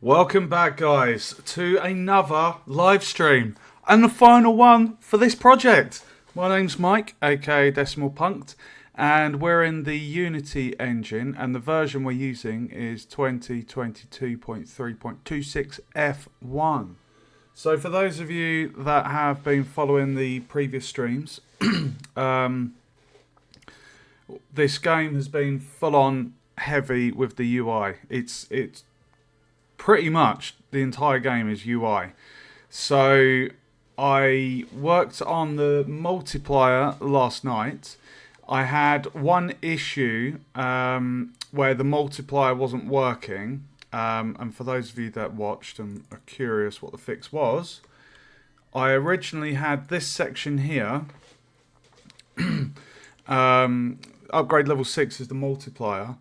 Welcome back, guys, to another live stream and the final one for this project. My name's Mike, aka Decimal Punked, and we're in the Unity engine, and the version we're using is 2022.3.26 F1. So, for those of you that have been following the previous streams, this game has been full on heavy with the UI. It's pretty much the entire game is UI. So I worked on the multiplier last night. I had one issue where the multiplier wasn't working. And for those of you that watched and are curious what the fix was, I originally had this section here. Upgrade level 6 is the multiplier.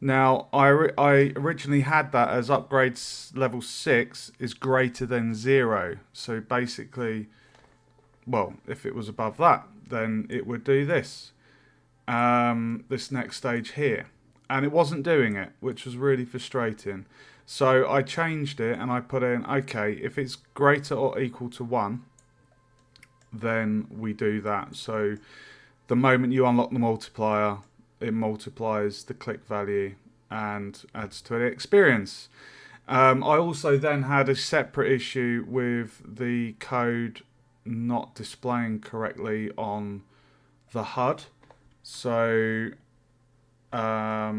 Now, I originally had that as upgrades level 6 is greater than 0. So basically, well, if it was above that, then it would do this. This next stage here. And it wasn't doing it, which was really frustrating. So I changed it and I put in, okay, if it's greater or equal to 1, then we do that. So the moment you unlock the multiplier, it multiplies the click value and adds to the experience. I also then had a separate issue with the code not displaying correctly on the HUD. So I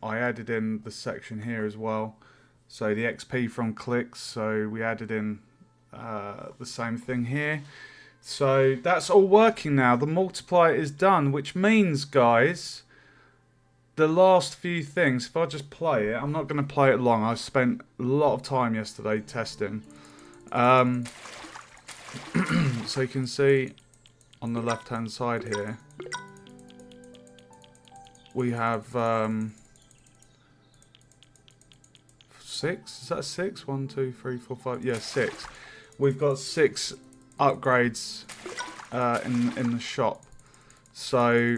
added in the section here as well. So the XP from clicks, so we added in the same thing here. So that's all working now. The multiplier is done, which means, guys, the last few things, if I just play it, I'm not going to play it long. I spent a lot of time yesterday testing. So you can see on the left hand side here, we have 6. Is that 6? 1, 2, 3, 4, 5. Yeah, 6. We've got 6 upgrades in the shop. So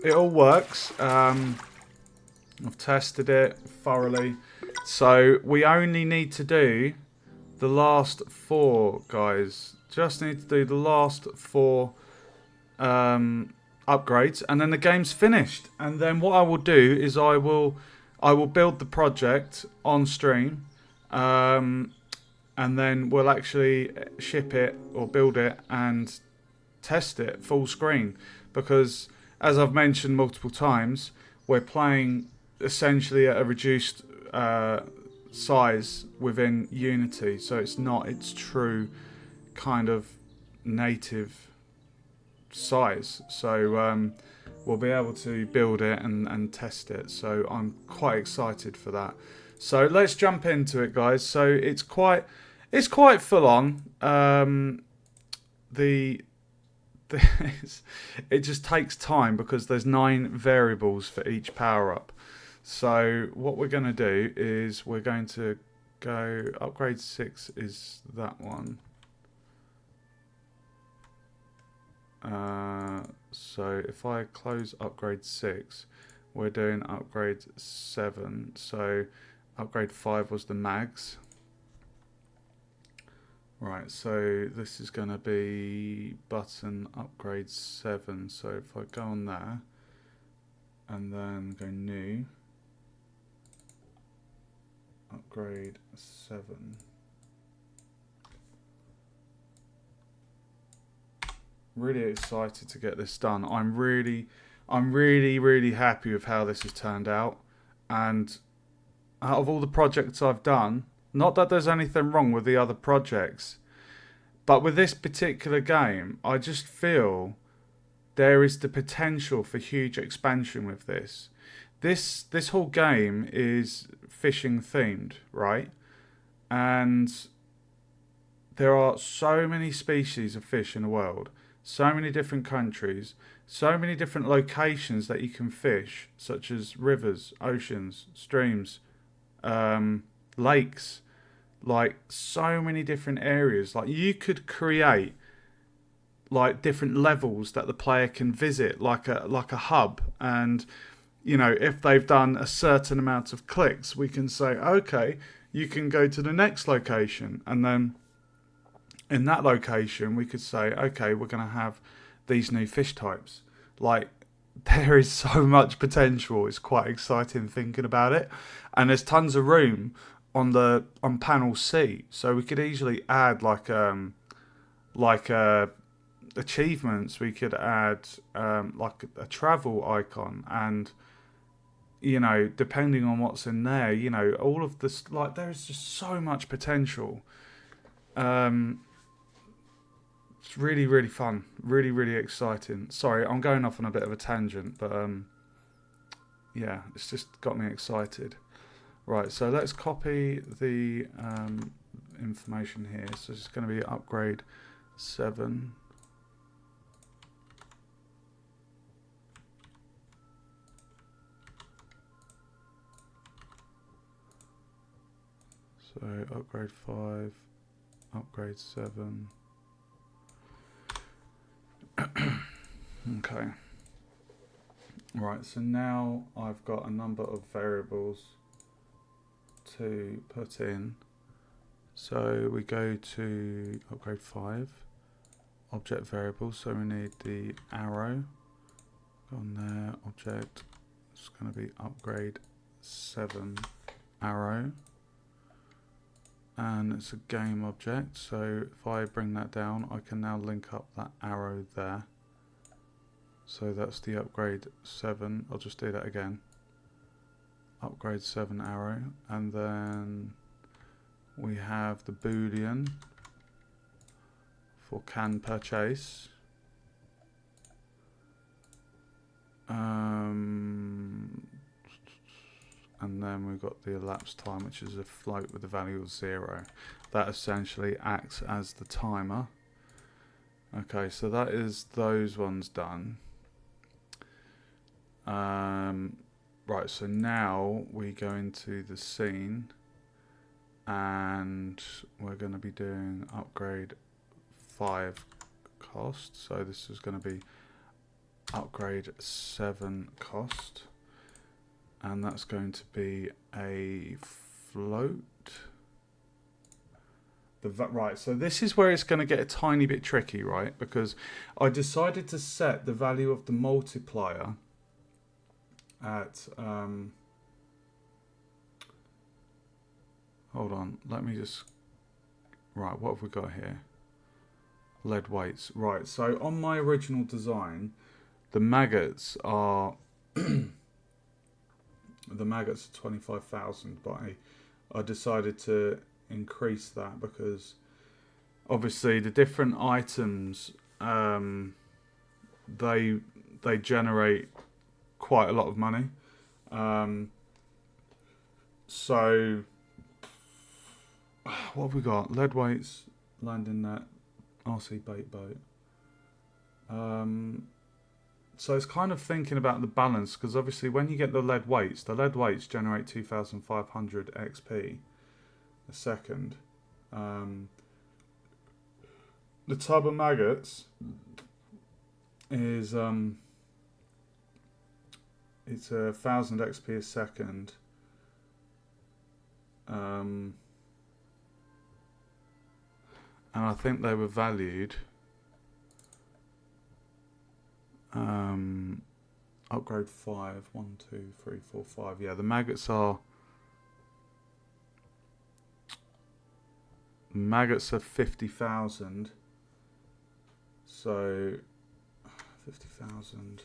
it all works. I've tested it thoroughly. So we only need to do the last 4, guys. Just need to do the last 4 upgrades, and then the game's finished. And then what I will do is I will build the project on stream, and then we'll actually ship it or build it and test it full screen, because as I've mentioned multiple times, we're playing essentially at a reduced size within Unity, so it's not its true kind of native size. So we'll be able to build it and test it. So I'm quite excited for that. So let's jump into it, guys. So it's quite full on. It just takes time because there's 9 variables for each power up. So what we're going to do is we're going to go upgrade 6 is that one. So if I close upgrade 6, we're doing upgrade 7. So upgrade 5 was the mags. Right, so this is going to be button upgrade 7. So if I go on there and then go new, upgrade 7. Really excited to get this done. I'm really happy with how this has turned out. And out of all the projects I've done, not that there's anything wrong with the other projects, but with this particular game, I just feel there is the potential for huge expansion with this. This whole game is fishing themed, right? And there are so many species of fish in the world, so many different countries, so many different locations that you can fish, such as rivers, oceans, streams, lakes, like so many different areas. Like you could create like different levels that the player can visit, like a hub. And you know, if they've done a certain amount of clicks, we can say, okay, you can go to the next location, and then in that location we could say, okay, we're going to have these new fish types. Like, there is so much potential. It's quite exciting thinking about it, and there's tons of room on panel C, so we could easily add like achievements. We could add like a travel icon, and depending on what's in there, all of this, like, there's just so much potential. It's really, really fun, really, really exciting. Sorry, I'm going off on a bit of a tangent, but yeah, it's just got me excited. Right, so let's copy the information here. So it's going to be upgrade 7. So upgrade 5, upgrade 7. Okay. Right, so now I've got a number of variables to put in. So we go to upgrade 5, object variables. So we need the arrow. Go on there, object. It's going to be upgrade 7 arrow. And it's a game object. So if I bring that down, I can now link up that arrow there. So that's the upgrade 7. I'll just do that again. Upgrade 7 arrow, and then we have the boolean for can purchase, and then we've got the elapsed time, which is a float with a value of 0. That essentially acts as the timer. Okay, so that is those ones done. Right, so now we go into the scene, and we're going to be doing upgrade 5 cost. So this is going to be upgrade 7 cost, and that's going to be a float. Right, so this is where it's going to get a tiny bit tricky, right? Because I decided to set the value of the multiplier at hold on, let me just, right, what have we got here? Lead weights. Right, so on my original design, the maggots are the maggots are 25,000, but I decided to increase that because obviously the different items they generate quite a lot of money. So what have we got? Lead weights, landing net, RC bait boat. So it's kind of thinking about the balance, because obviously when you get the lead weights generate 2,500 XP a second. The tub of maggots is it's 1,000 XP a second. And I think they were valued. Upgrade 5, 1, 2, 3, 4, 5. Yeah, the maggots are 50,000. So 50,000.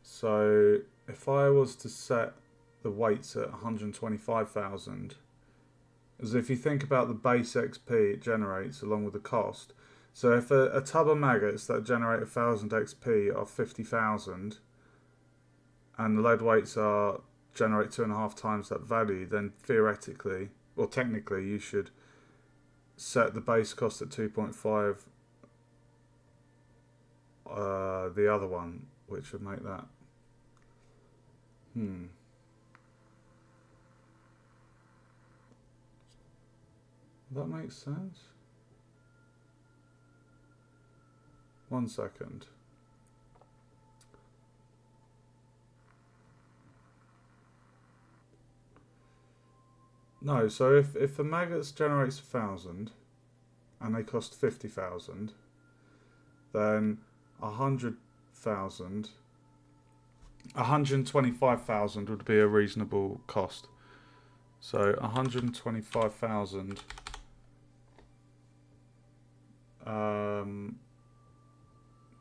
So if I was to set the weights at 125,000, as if you think about the base XP it generates along with the cost. So if a tub of maggots that generate 1,000 XP are 50,000, and the lead weights generate 2.5 times that value, then theoretically, or technically, you should set the base cost at 2.5. The other one, which would make that. That makes sense. 1 second. No, so if the maggots generates 1,000 and they cost 50,000, then 100,000, 125,000 would be a reasonable cost. So 125,000.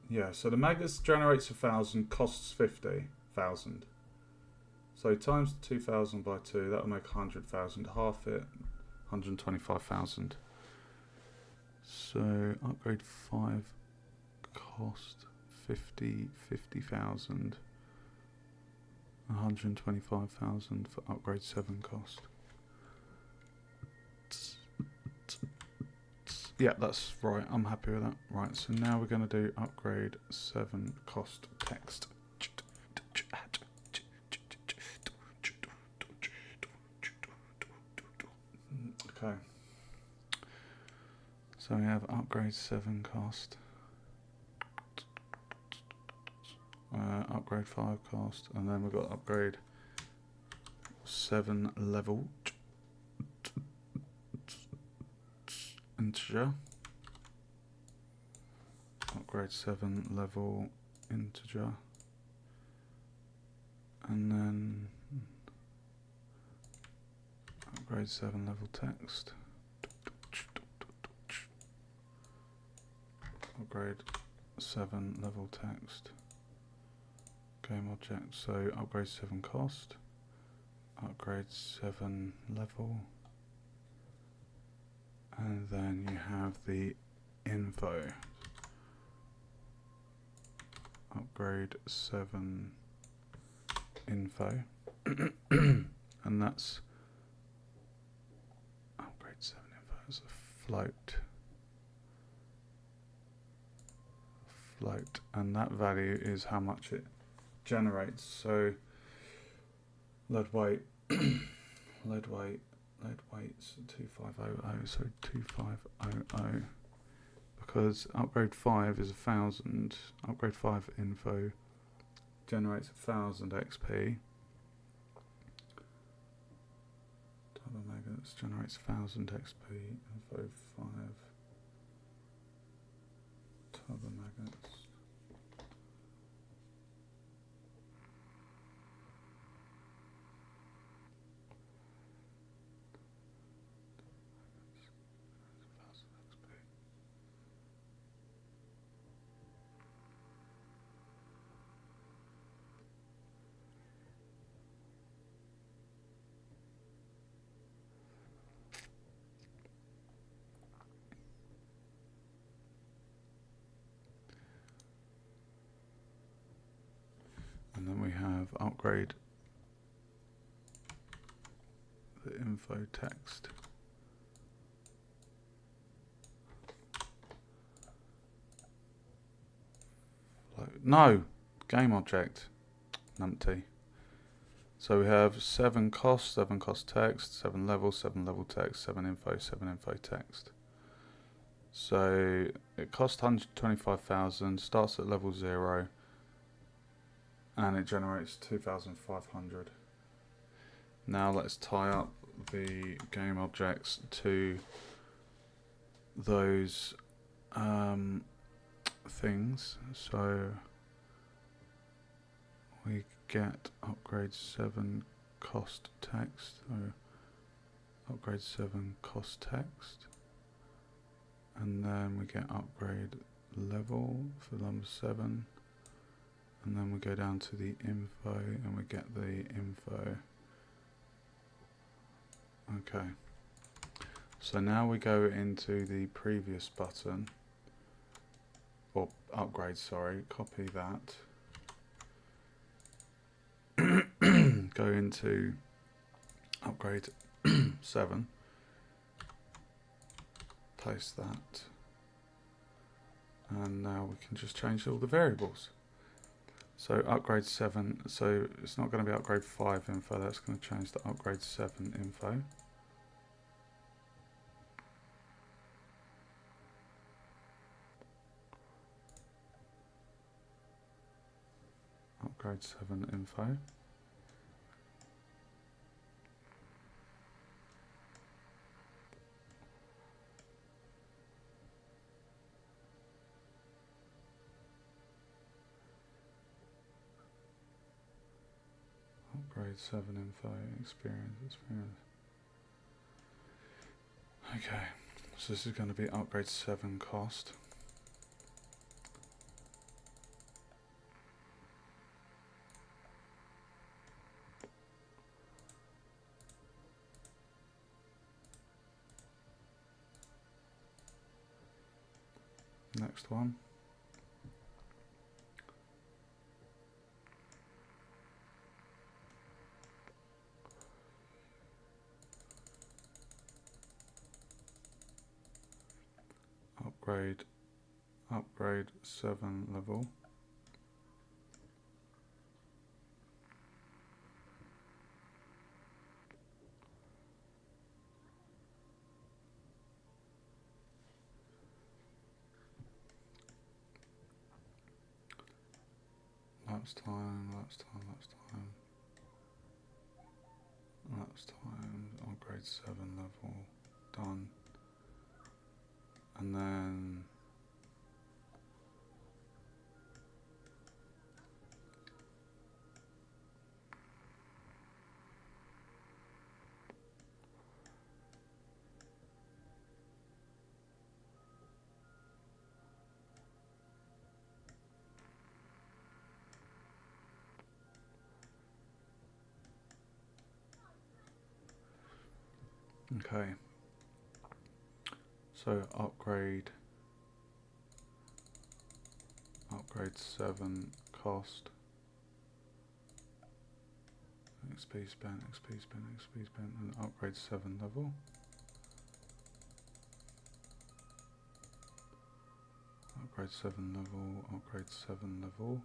Yeah, so the maggots generates 1,000, costs 50,000. So times 2,000 by 2, that will make 100,000. Half it, 125,000. So upgrade 5 cost 50,000. 125,000 for upgrade 7 cost. Yeah, that's right. I'm happy with that. Right, so now we're going to do upgrade 7 cost text. Okay. So we have upgrade 7 cost. Upgrade 5 cost, and then we've got upgrade 7 level integer. Upgrade 7 level integer, and then upgrade 7 level text. Upgrade 7 level text. Game object, so upgrade 7 cost, upgrade 7 level, and then you have the info. Upgrade 7 info, and that's upgrade 7 info as a float, and that value is how much it generates. So lead weight, lead weight's 2500, so 2500, because upgrade 5 is 1,000. Upgrade 5 info generates 1,000 XP. Turbo maggots generates 1,000 XP. Info 5. Turbo maggots. And then we have upgrade the info text. No, game object, numpty. So we have 7 cost text, 7 level text, 7 info text. So it costs 125,000, starts at level 0, and it generates 2,500. Now let's tie up the game objects to those things. So we get upgrade 7 cost text, or upgrade 7 cost text, and then we get upgrade level for number 7, and then we go down to the info and we get the info. Okay, so now we go into the previous button, or upgrade, sorry, copy that, go into upgrade 7, paste that, and now we can just change all the variables. So upgrade 7, so it's not going to be upgrade 5 info, that's going to change to upgrade 7 info. Upgrade 7 info. upgrade 7 info, experience. Okay, so this is going to be upgrade 7 cost. Next one. Upgrade 7 level. Lapse time, upgrade 7 level, done. And then okay, so upgrade 7 cost, XP spent, and upgrade 7 level. Upgrade 7 level.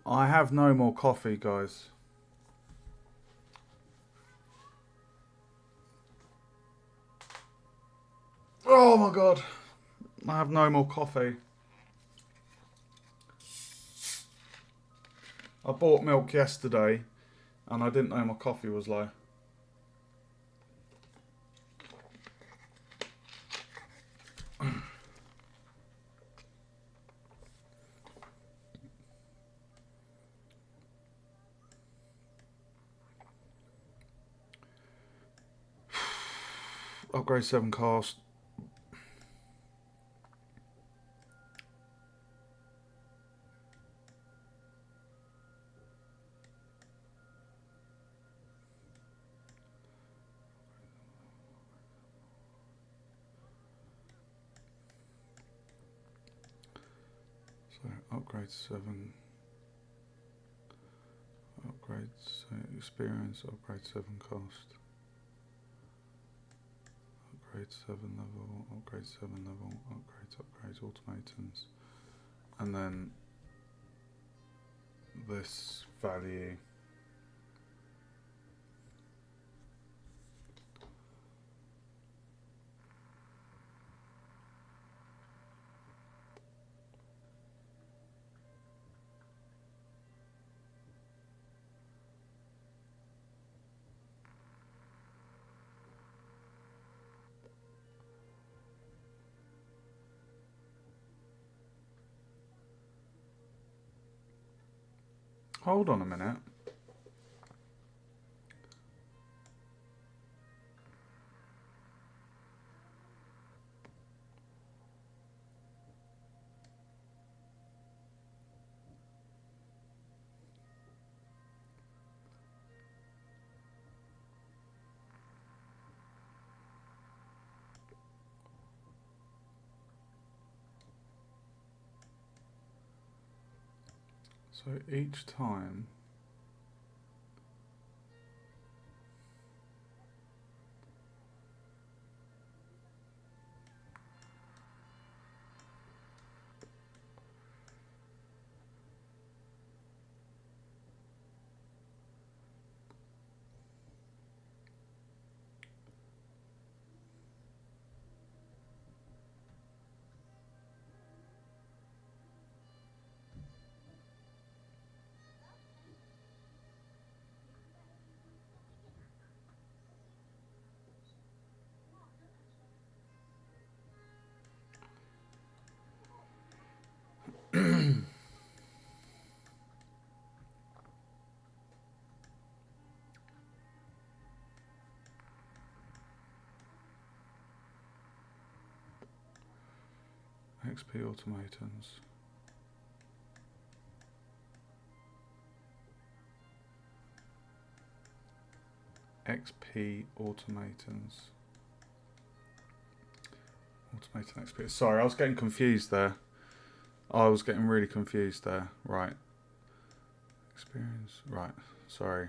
I have no more coffee, guys. Oh my god. I have no more coffee. I bought milk yesterday and I didn't know my coffee was low. Upgrade 7 cost. So upgrade 7. Upgrade experience, upgrade 7 cost. Upgrade 7 level, upgrades, automatons. And then this value. Hold on a minute. So each time XP automatons. XP automatons. Automaton XP. Sorry, I was getting confused there. I was getting really confused there. Right. Experience. Right. Sorry.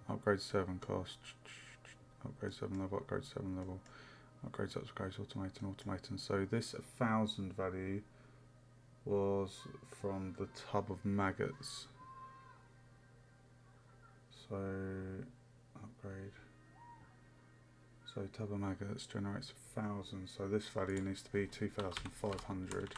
Upgrade 7 cost. Upgrade 7 level. Upgrade 7 level. Upgrades, upgrades, automaton. So this 1,000 value was from the tub of maggots. So upgrade. So tub of maggots generates 1,000. So this value needs to be 2,500.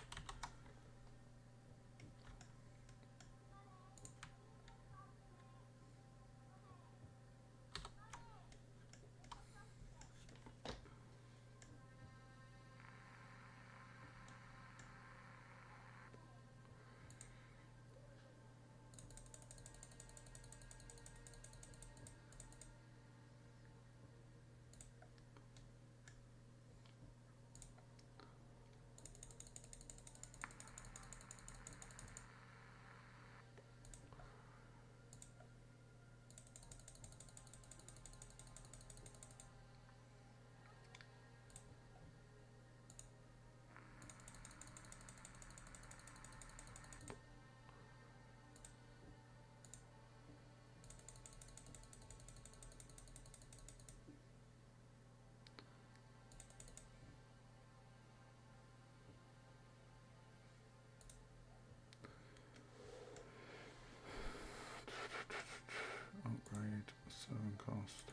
Upgrade 7 cost.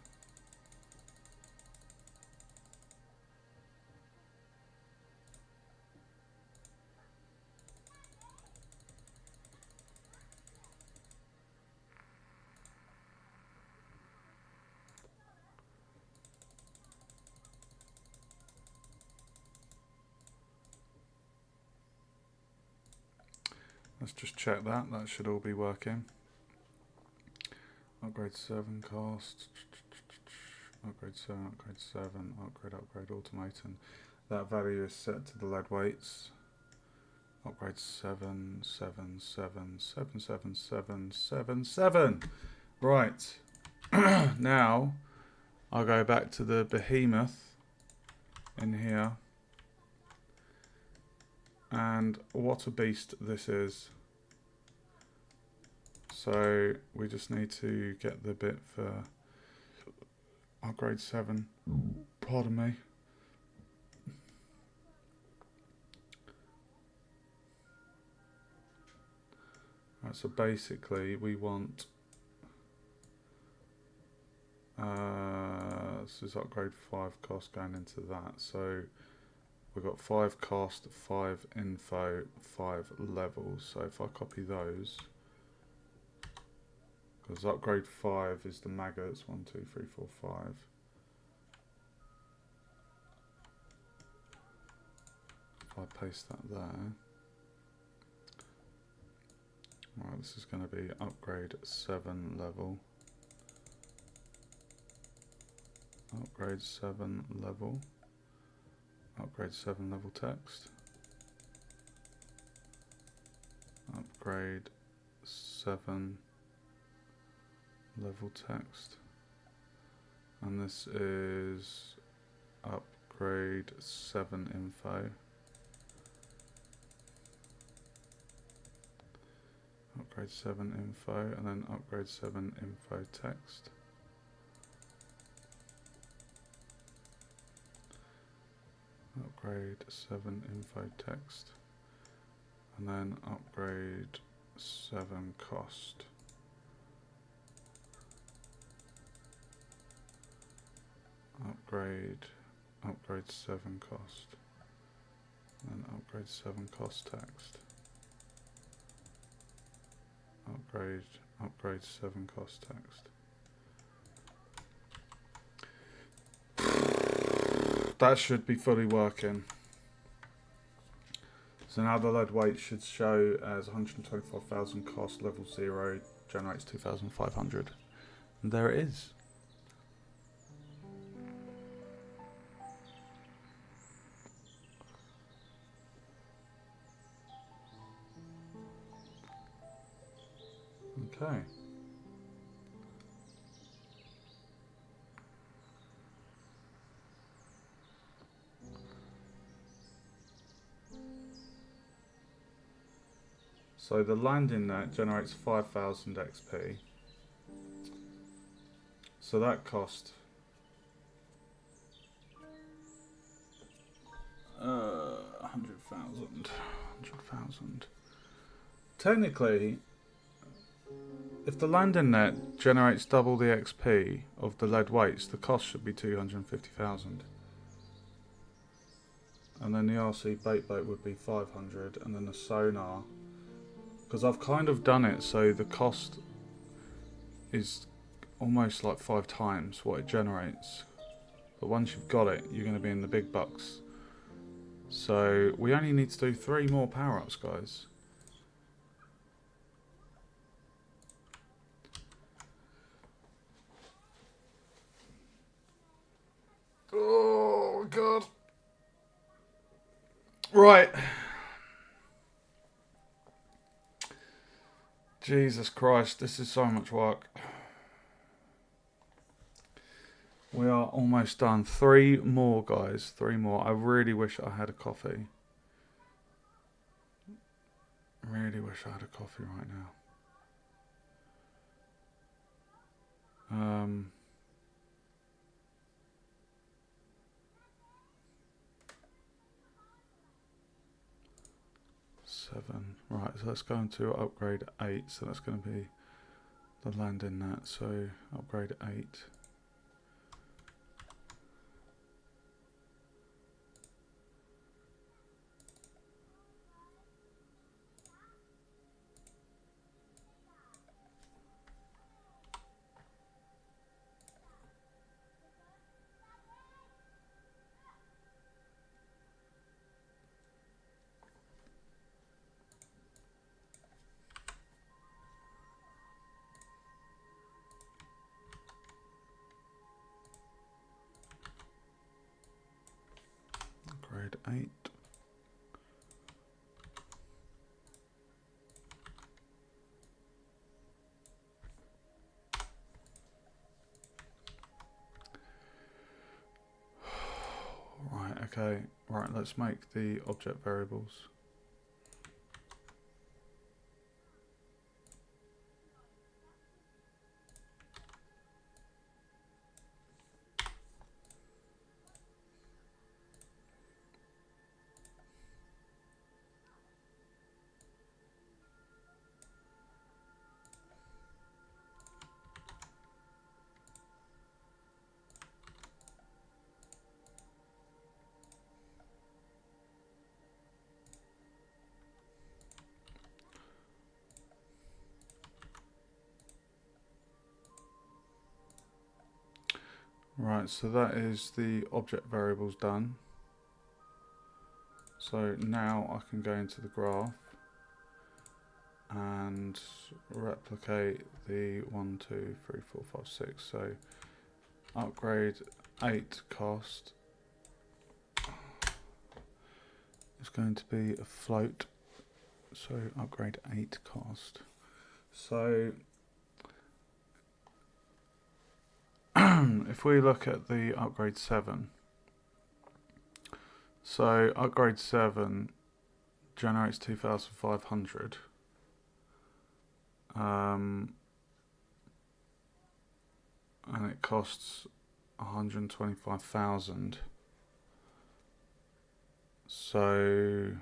Let's just check that. That should all be working. Upgrade 7 cost. Upgrade 7, upgrade 7, upgrade automaton. That value is set to the lead weights. Upgrade 7, 7, 7, 7, 7, 7, 7, 7. Right. Now I'll go back to the behemoth in here. And what a beast this is. So we just need to get the bit for upgrade 7. Pardon me. Right, so basically we want this is upgrade 5 cost going into that. So we've got 5 cost, 5 info, 5 levels. So if I copy those, because upgrade 5 is the maggots, 1, 2, 3, 4, 5. If I paste that there, right, this is going to be upgrade 7 level. Upgrade 7 level. Upgrade 7 level text. Upgrade 7 level text. And this is upgrade 7 info. Upgrade 7 info, and then upgrade 7 info text. Upgrade 7 info text, and then upgrade 7 cost. Upgrade 7 cost, and upgrade 7 cost text. Upgrade 7 cost text. That should be fully working. So now the lead weight should show as 125,000 cost, level 0, generates 2,500. And there it is. Okay. So the landing net generates 5,000 XP. So that cost 100,000. Technically, if the landing net generates double the XP of the lead weights, the cost should be 250,000. And then the RC bait boat would be 500, and then the sonar. Because I've kind of done it so the cost is almost like 5 times what it generates. But once you've got it, you're going to be in the big bucks. So we only need to do 3 more power-ups, guys. Oh, God. Right. Jesus Christ, this is so much work. We are almost done. 3 more, guys. 3 more. I really wish I had a coffee. Really wish I had a coffee right now. 7. Right, so let's go into upgrade 8. So that's going to be the landing net. So upgrade 8. Upgrade 8. Right, okay. Right, let's make the object variables. Right, so that is the object variables done. So now I can go into the graph and replicate the 1, 2, 3, 4, 5, 6. So upgrade 8 cost is going to be a float. So upgrade 8 cost. So if we look at the upgrade 7, so upgrade 7 generates 2,500. And it costs 125,000. So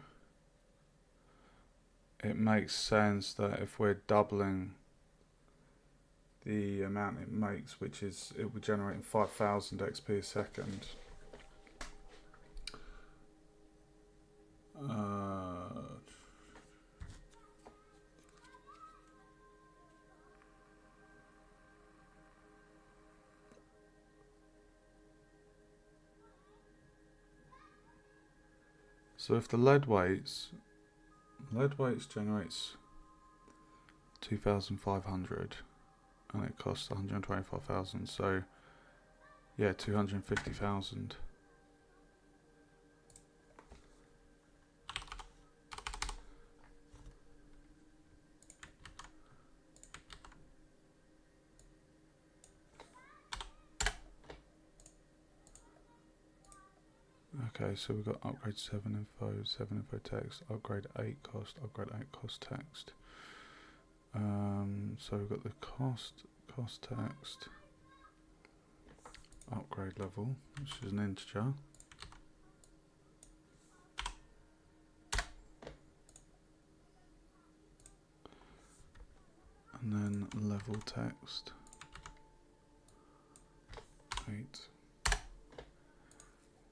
it makes sense that if we're doubling the amount it makes, which is it will generate 5,000 XP a second. So if the lead weights generates 2,500 and it costs 125,000, so yeah, 250,000. Okay, so we've got upgrade 7 info, 7 info text, upgrade 8 cost, upgrade 8 cost text. So we've got the cost text, upgrade level, which is an integer. And then level text, 8.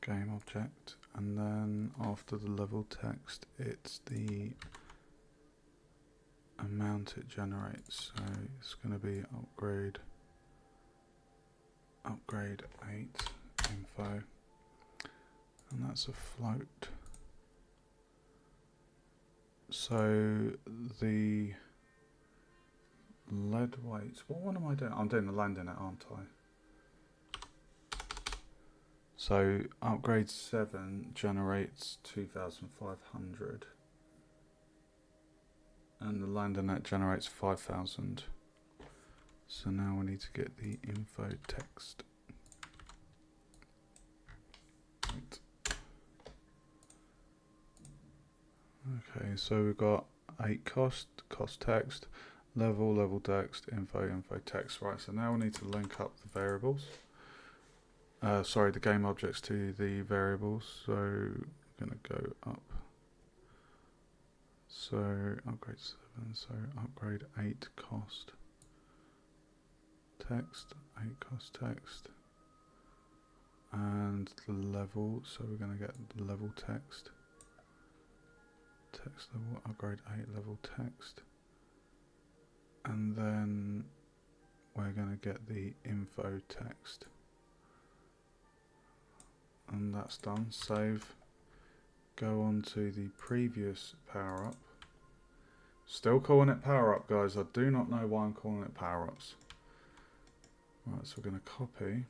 Game object, and then after the level text it's the amount it generates, so it's going to be upgrade 8 info, and that's a float. So the lead weights, what am I doing? I'm doing the landing net, aren't I? So upgrade 7 generates 2,500 and the landing net generates 5,000. So now we need to get the info text. Right. Okay, so we've got 8 cost text, level text, info text. Right, so now we need to link up the variables. The game objects to the variables. So I'm going to go up. So upgrade 7, so upgrade 8 cost text, 8 cost text, and the level, so we're going to get the level text level, upgrade 8 level text, and then we're going to get the info text, and that's done. Save, go on to the previous power up. Still calling it power up, guys. I do not know why I'm calling it power ups. Right, so we're going to copy.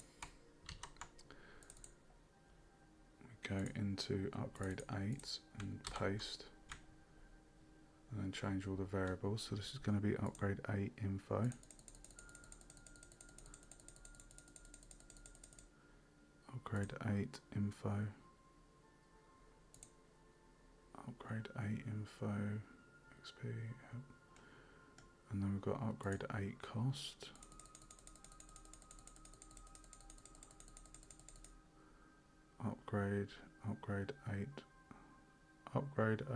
We go into upgrade 8 and paste. And then change all the variables. So this is going to be upgrade 8 info. Upgrade 8 info. Upgrade 8 info. XP. Yep. And then we've got upgrade 8 cost. Upgrade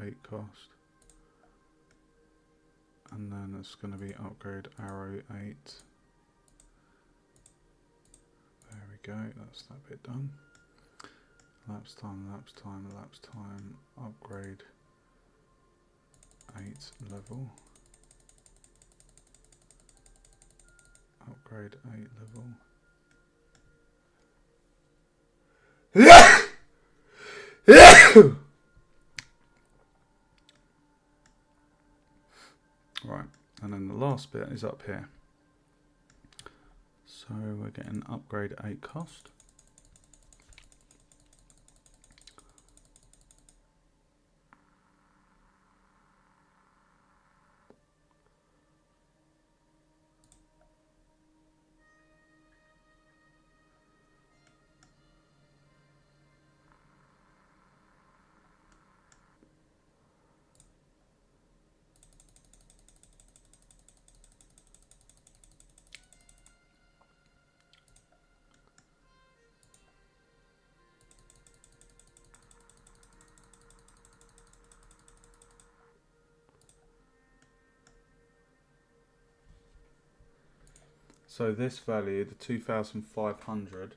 8 cost. And then it's going to be upgrade arrow 8. There we go, that's that bit done. Lapse time, upgrade 8 level. Upgrade 8 level. Right, and then the last bit is up here. So we're getting upgrade 8 cost. So this value, the 2,500,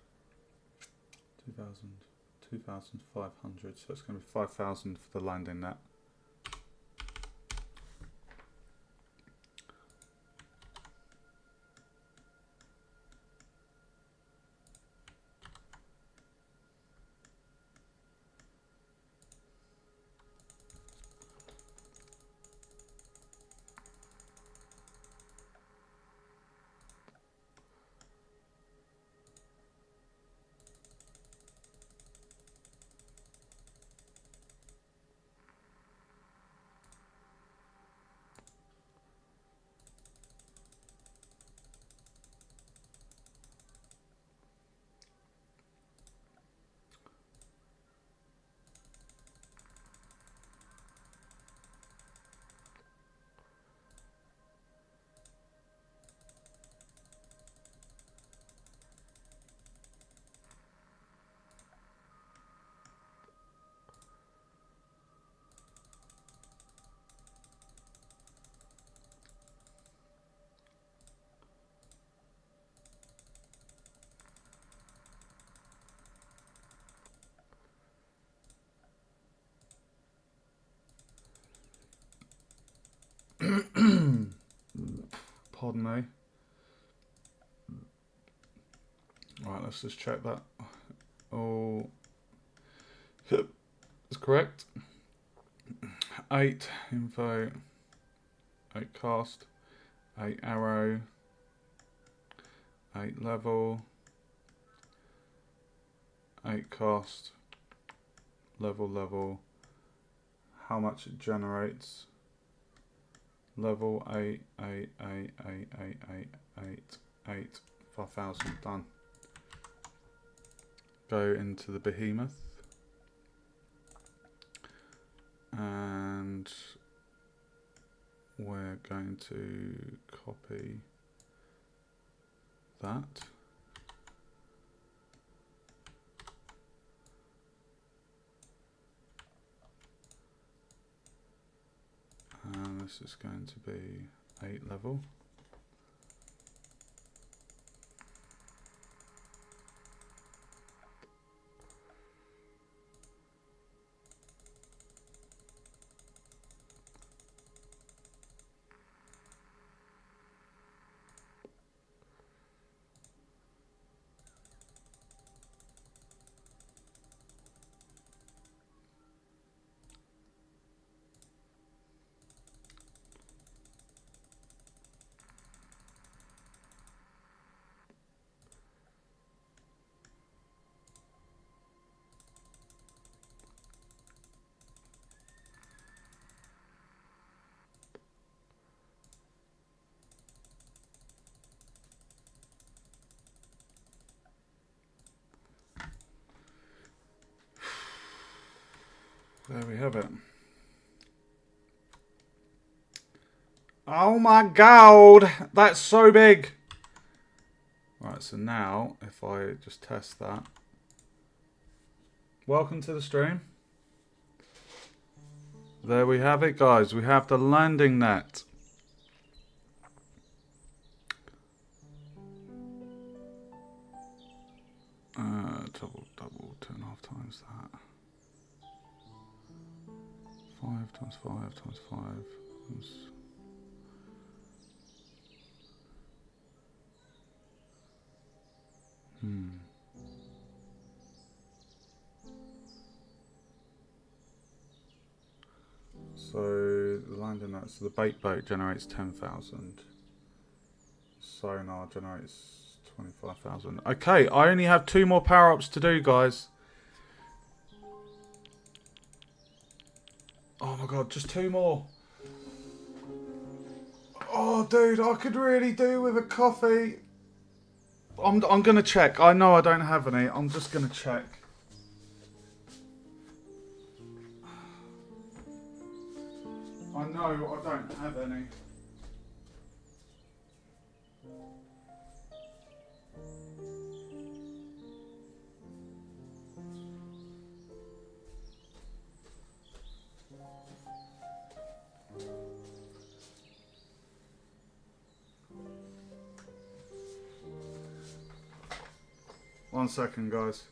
2,500, so it's going to be 5,000 for the landing net. Pardon me. Right, let's just check that. Oh, is correct. 8 info, 8 cast, 8 arrow, 8 level, 8 cast, level, how much it generates, level 8, 5,000, done. Go into the behemoth and we're going to copy that. And this is going to be 8 level. There we have it. Oh my god, that's so big. Right, so now if I just test that. Welcome to the stream. There we have it, guys. We have the landing net. Double, 2.5 times that. 5 times 5 times 5. So the landing net, so the bait boat generates 10,000. Sonar generates 25,000. Okay, I only have 2 more power-ups to do, guys. Oh my god, just 2 more. Oh, dude, I could really do with a coffee. I'm going to check. I know I don't have any. I'm just going to check. I know I don't have any. One second, guys.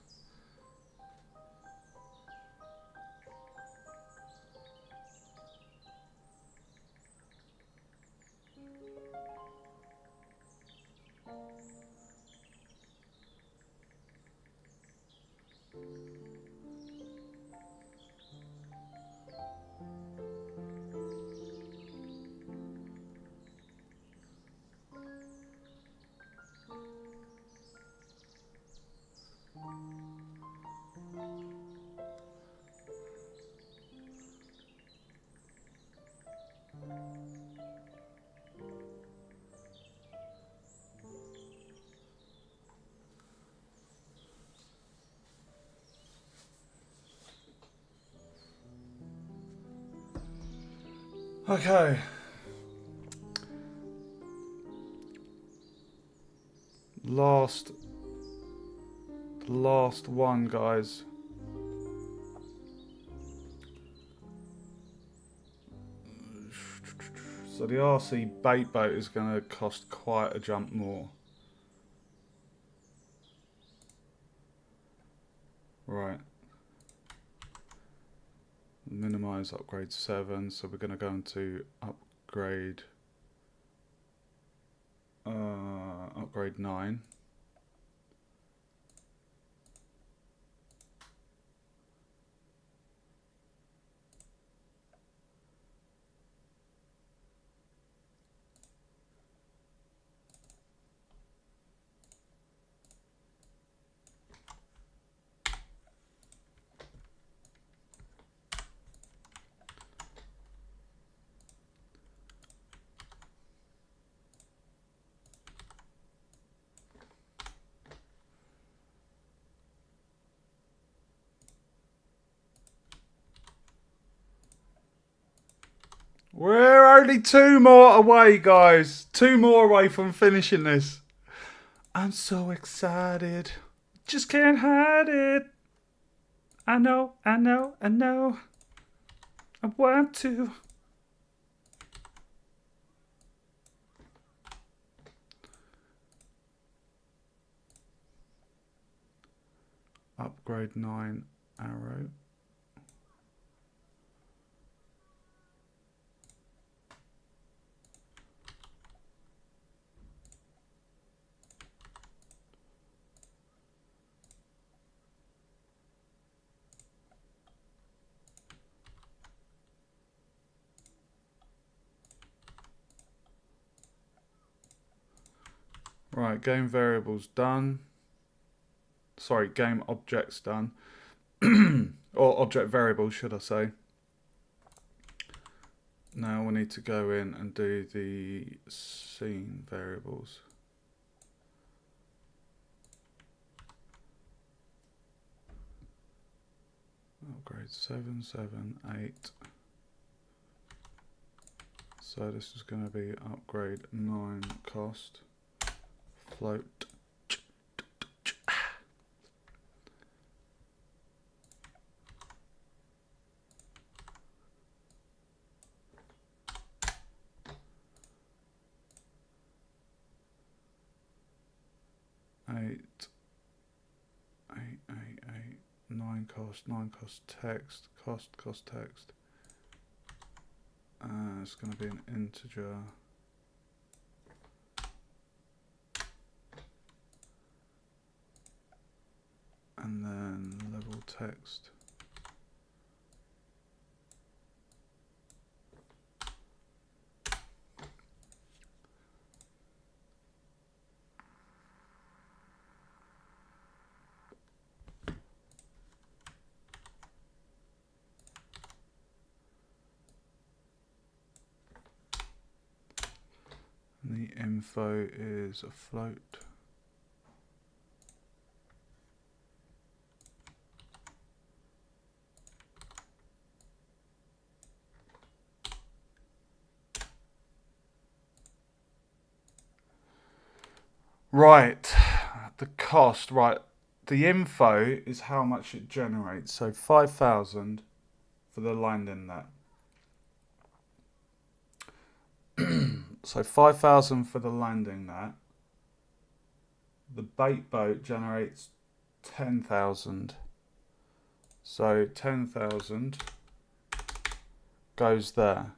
Okay. Last one, guys. So the RC bait boat is going to cost quite a jump more. Right. Minimize upgrade 7. So we're going to go into upgrade upgrade 9. We're only 2 more away, guys. 2 more away from finishing this. I'm so excited. Just can't hide it. I know, I know, I know. I want to. Upgrade 9 arrow. Right, game variables done. Sorry, game objects done. Or object variables, should I say. Now we need to go in and do the scene variables. Upgrade 7, 7, 8. So this is going to be upgrade 9 cost. Float. 8, 8, 8, 8, 9 cost text, cost text. It's going to be an integer. And then level text. And the info is a float. Right, the cost, right, the info is how much it generates. So 5,000 for the landing net. So 5,000 for the landing net. The bait boat generates 10,000. So 10,000 goes there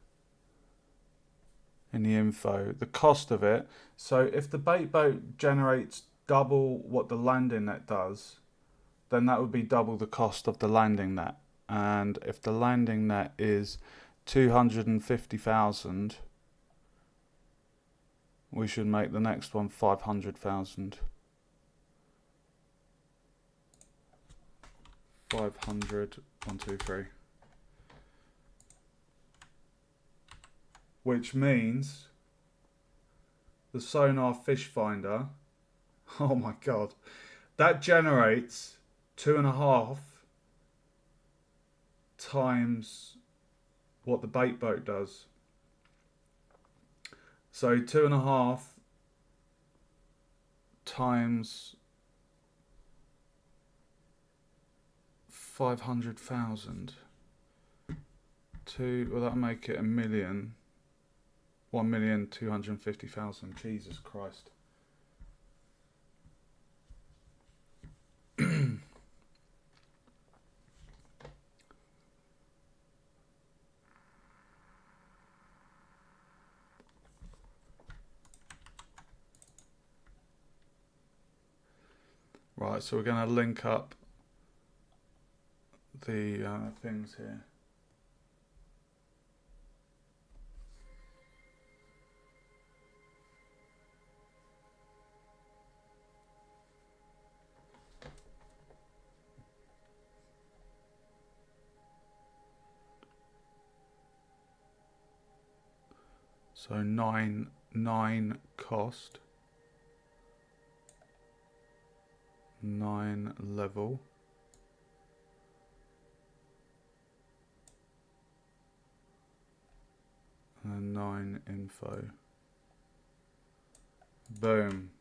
in the info. The cost of it. So if the bait boat generates double what the landing net does, then that would be double the cost of the landing net. And if the landing net is 250,000, we should make the next one 500,000. 500, 1, 2, 3. Which means the sonar fish finder, oh my god, that generates 2.5 times what the bait boat does. So 2.5 times 500,000. Well, that'll make it 1,000,000. 1,250,000. Jesus Christ. Right, so we're going to link up the things here. So 9 cost, 9 level, and then 9 info. Boom.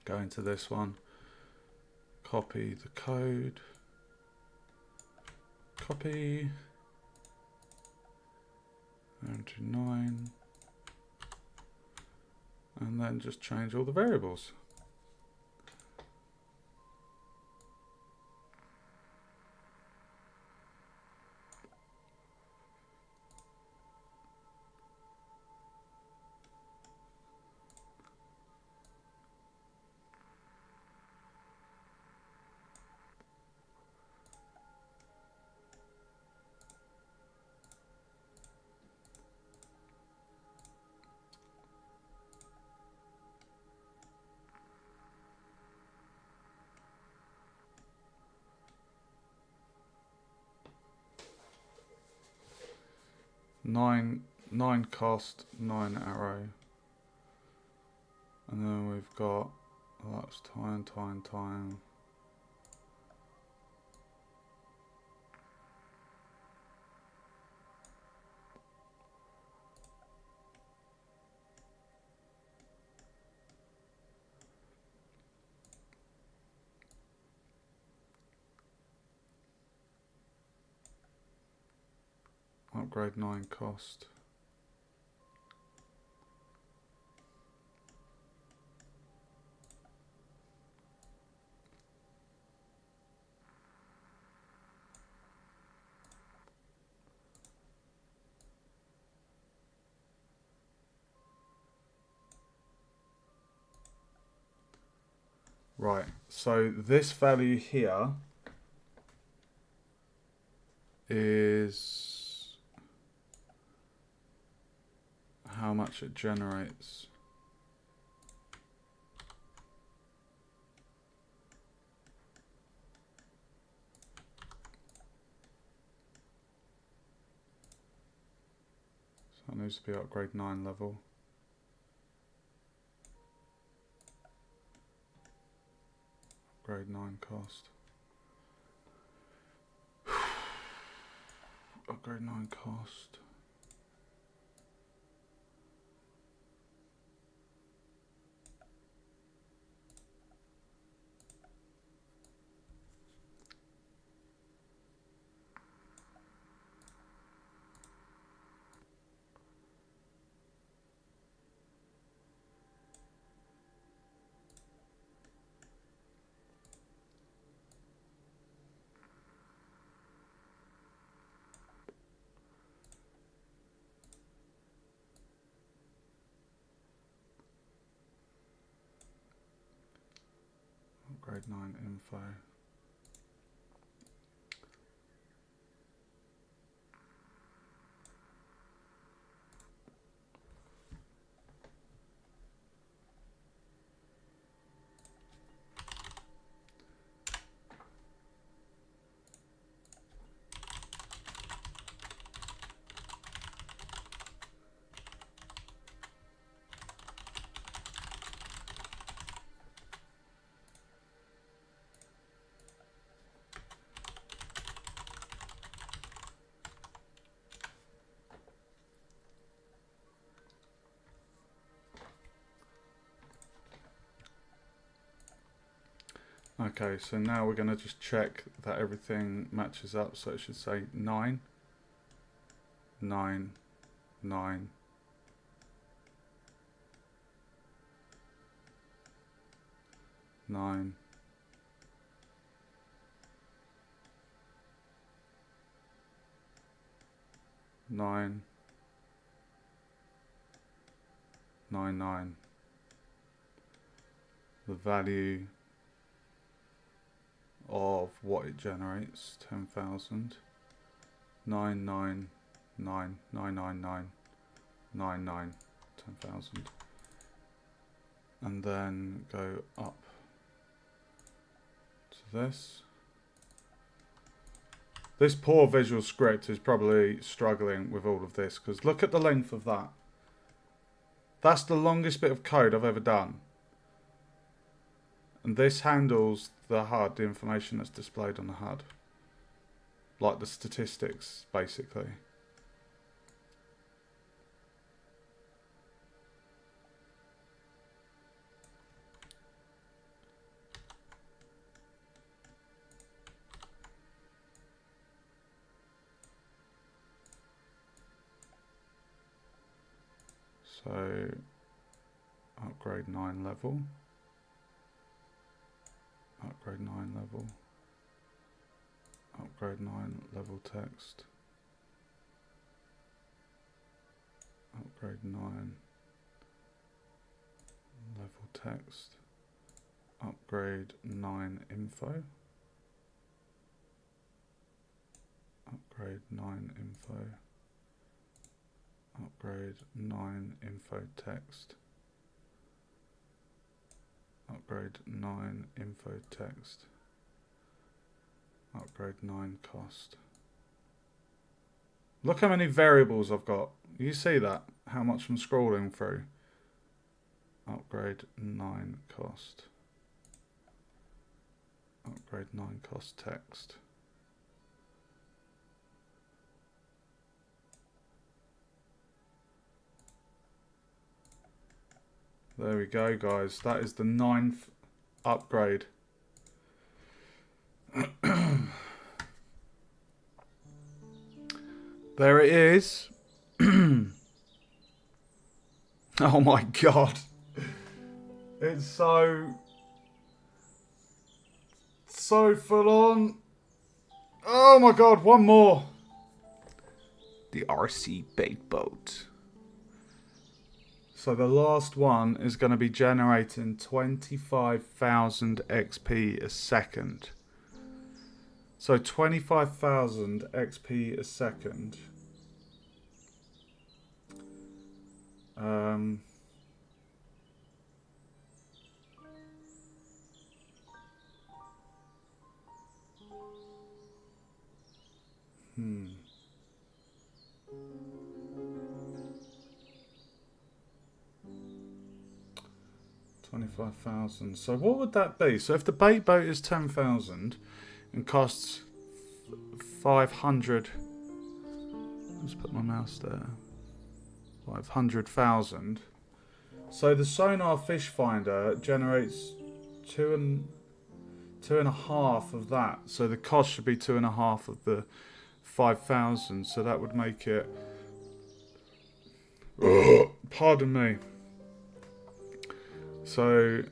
Go into this one, copy the code, copy, enter 9, and then just change all the variables. Nine cost, 9 arrow, and then we've got, well, that's time. Upgrade 9 cost. Right, so this value here is how much it generates. So it needs to be upgrade 9 level. Upgrade 9 cost. Upgrade 9 cost. Upgrade 9 info. Okay, so now we're going to just check that everything matches up. So it should say 9, 9, 9, 9, 9, 9, 9. the value of what it generates, 10,000, 999,999,99, 10,000, and then go up to this. This poor Visual Script is probably struggling with all of this, because look at the length of that. That's the longest bit of code I've ever done. And this handles the HUD, the information that's displayed on the HUD. Like the statistics, basically. So, upgrade 9 level. Upgrade 9 level. Upgrade 9 level text. Upgrade 9 level text. Upgrade 9 info. Upgrade 9 info. Upgrade 9 info text. Upgrade 9 info text. Upgrade 9 cost. Look how many variables I've got. You see that? How much I'm scrolling through. Upgrade 9 cost. Upgrade 9 cost text. There we go, guys. That is the 9th upgrade. There it is. Oh my god. It's so full on. Oh my god, one more. The RC bait boat. So the last one is going to be generating 25,000 XP a second. So 25,000 XP a second. Hmm. 25,000. So what would that be? So if the bait boat is 10,000 and costs 500, let's put my mouse there. 500,000. So the sonar fish finder generates two and a half of that. So the cost should be 2.5 of the 5,000. So that would make it. Pardon me. So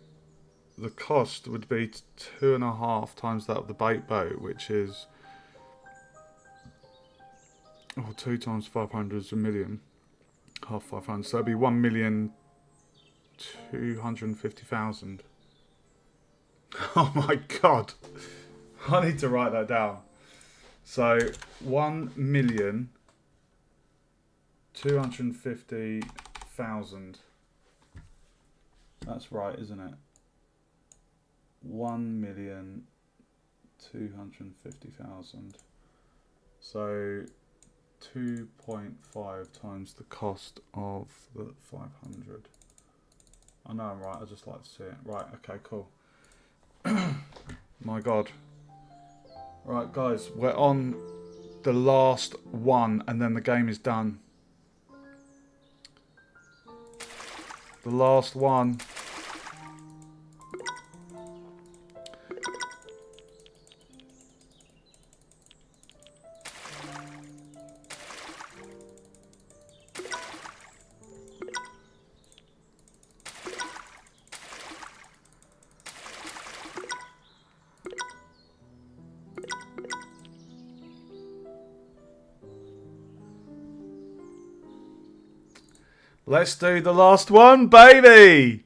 the cost would be 2.5 times that of the bait boat, which is 2 times 500 is 1,000,000. Half 500, so that'd be 1,250,000. Oh my god! I need to write that down. So 1,250,000. That's right, isn't it? 1,250,000. So 2.5 times the cost of the 500. I know I'm right, I just like to see it. Right, okay, cool. My god. Right, guys, we're on the last one and then the game is done. The last one. Let's do the last one, baby!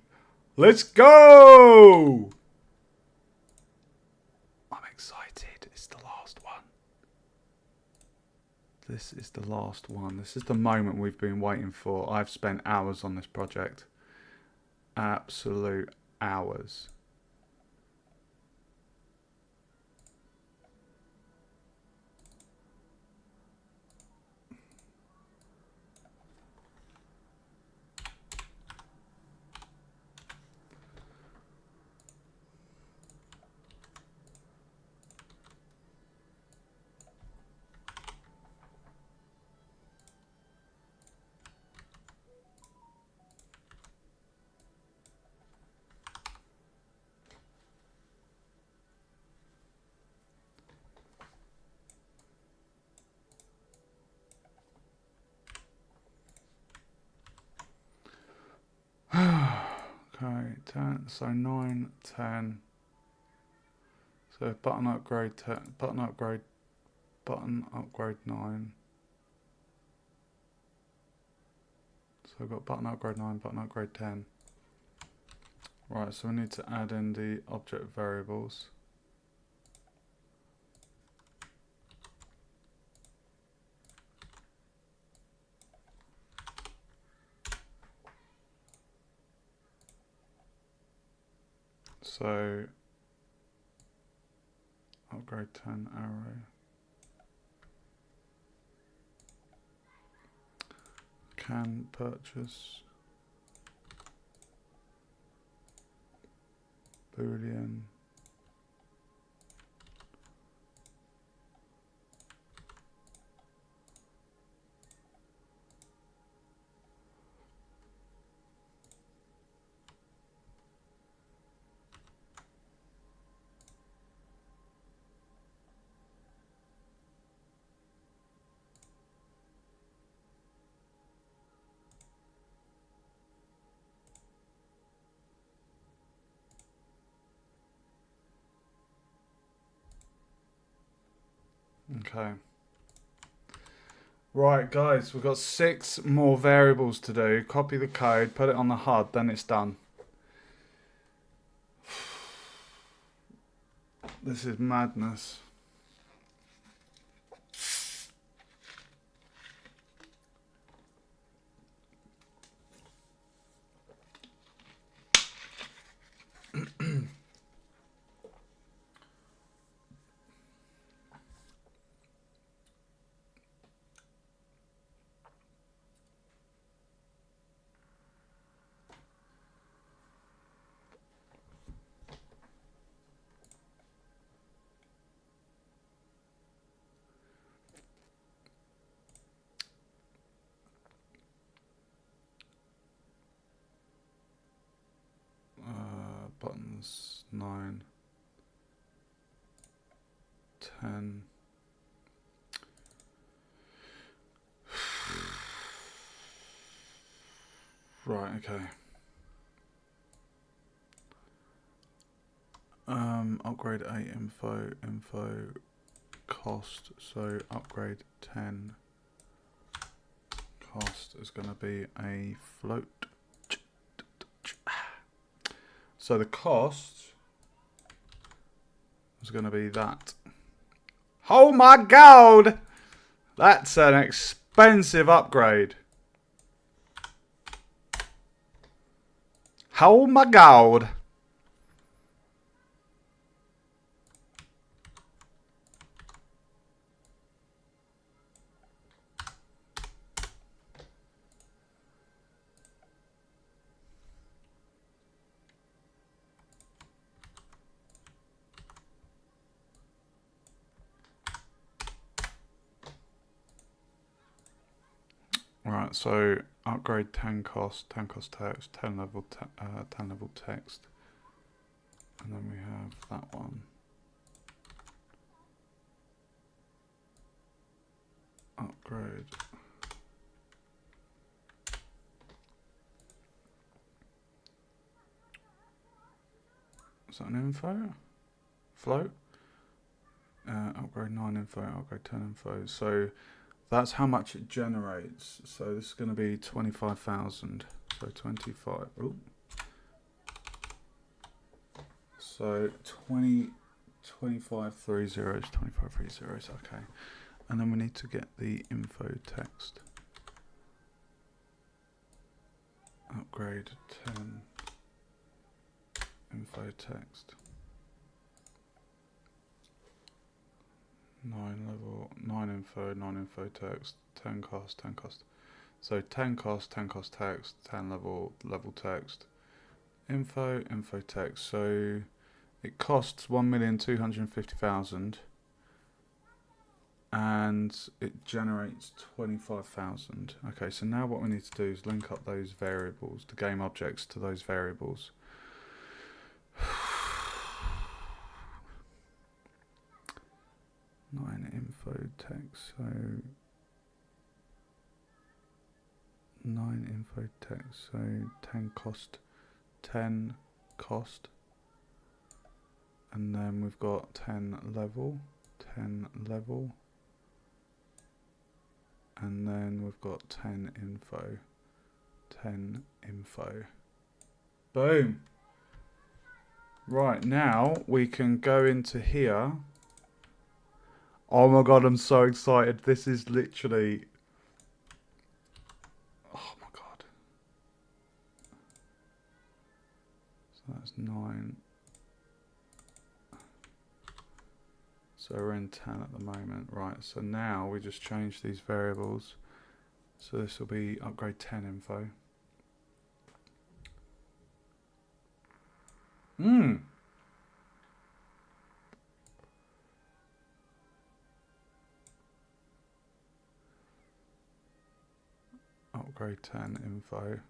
Let's go! I'm excited. It's the last one. This is the last one. This is the moment we've been waiting for. I've spent hours on this project. Absolute hours. Okay, 10, so 9, 10. So button upgrade 10, button upgrade 9. So I've got button upgrade 9, button upgrade 10. Right, so we need to add in the object variables. So upgrade 10 arrow. Can purchase Boolean Okay. Right, guys, we've got 6 more variables to do. Copy the code, put it on the HUD, then it's done. This is madness. Buttons 9, 10. Right, okay. Upgrade 8 info cost. So upgrade 10 cost is going to be a float. So the cost is going to be that. Oh my god! That's an expensive upgrade. Oh my god. Right, so upgrade 10 cost text, 10 level text, and then we have that one. Upgrade. Is that an info? Float? Upgrade 9 info, upgrade 10 info. So that's how much it generates. So this is going to be 25,000. So 25. Ooh. So 20, 25 three zeros, 25 three zeros, okay. And then we need to get the info text. Upgrade 10 info text. 9 level, 9 info text, 10 cost, 10 cost. So 10 cost, 10 cost text, 10 level text, info text. So it costs 1,250,000 and it generates 25,000. Okay, so now what we need to do is link up those variables, the game objects to those variables. Nine info text, so 9 info text, so 10 cost, 10 cost, and then we've got 10 level, and then we've got 10 info. Boom. Right, now we can go into here. Oh my god, I'm so excited. This is literally... Oh my god. So that's 9. So we're in 10 at the moment. Right, so now we just change these variables. So this will be upgrade 10 info. Upgrade 10 info.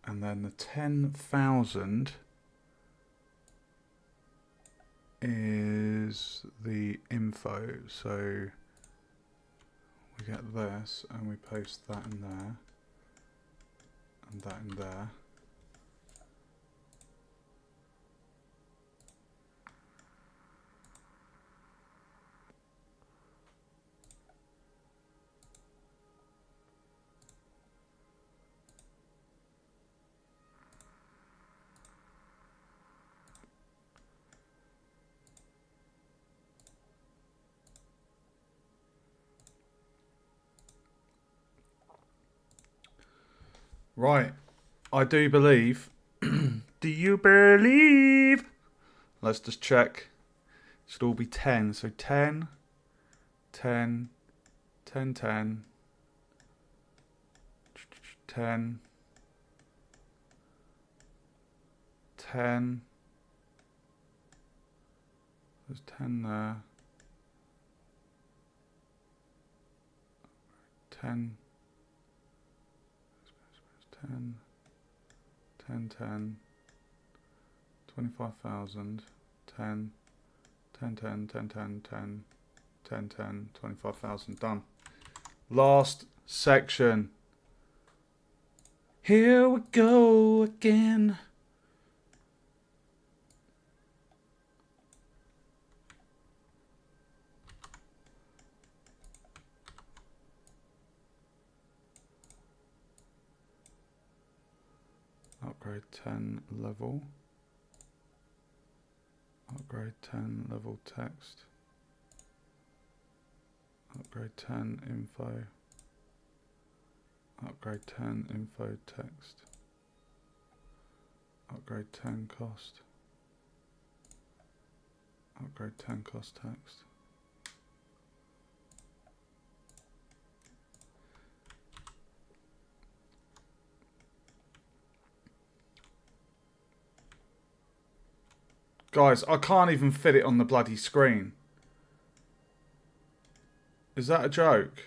And then the 10,000 is the info. So we get this and we paste that in there and that in there. Right, I do believe. Do you believe? Let's just check. It should all be 10. So 10, 10, 10, 10, 10, 10. There's 10 there. 10. 10, 10, 10, 25,000, 10, 10, 10, 10, 10, 10, 10, 10, 25,000. Done. Last section. Here we go again. Upgrade 10 level. Upgrade 10 level text. Upgrade 10 info. Upgrade 10 info text. Upgrade 10 cost. Upgrade 10 cost text. Guys, I can't even fit it on the bloody screen. Is that a joke?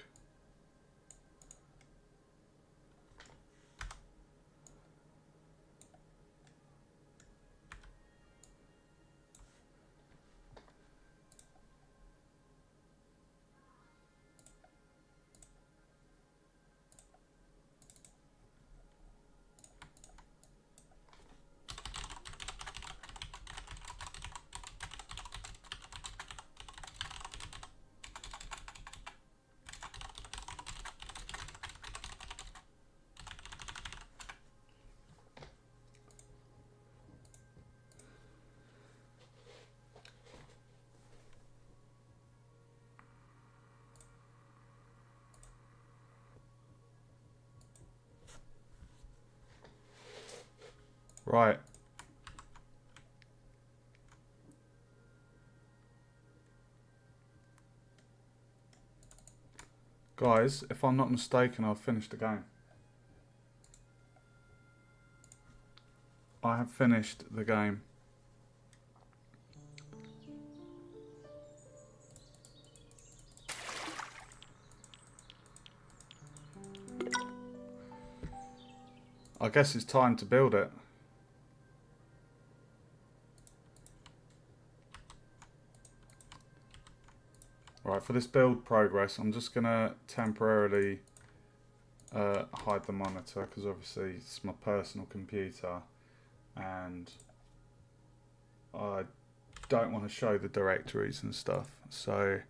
Right. Guys, if I'm not mistaken, I've finished the game. I have finished the game. I guess it's time to build it. Right, for this build progress, I'm just going to temporarily hide the monitor because obviously it's my personal computer and I don't want to show the directories and stuff. So,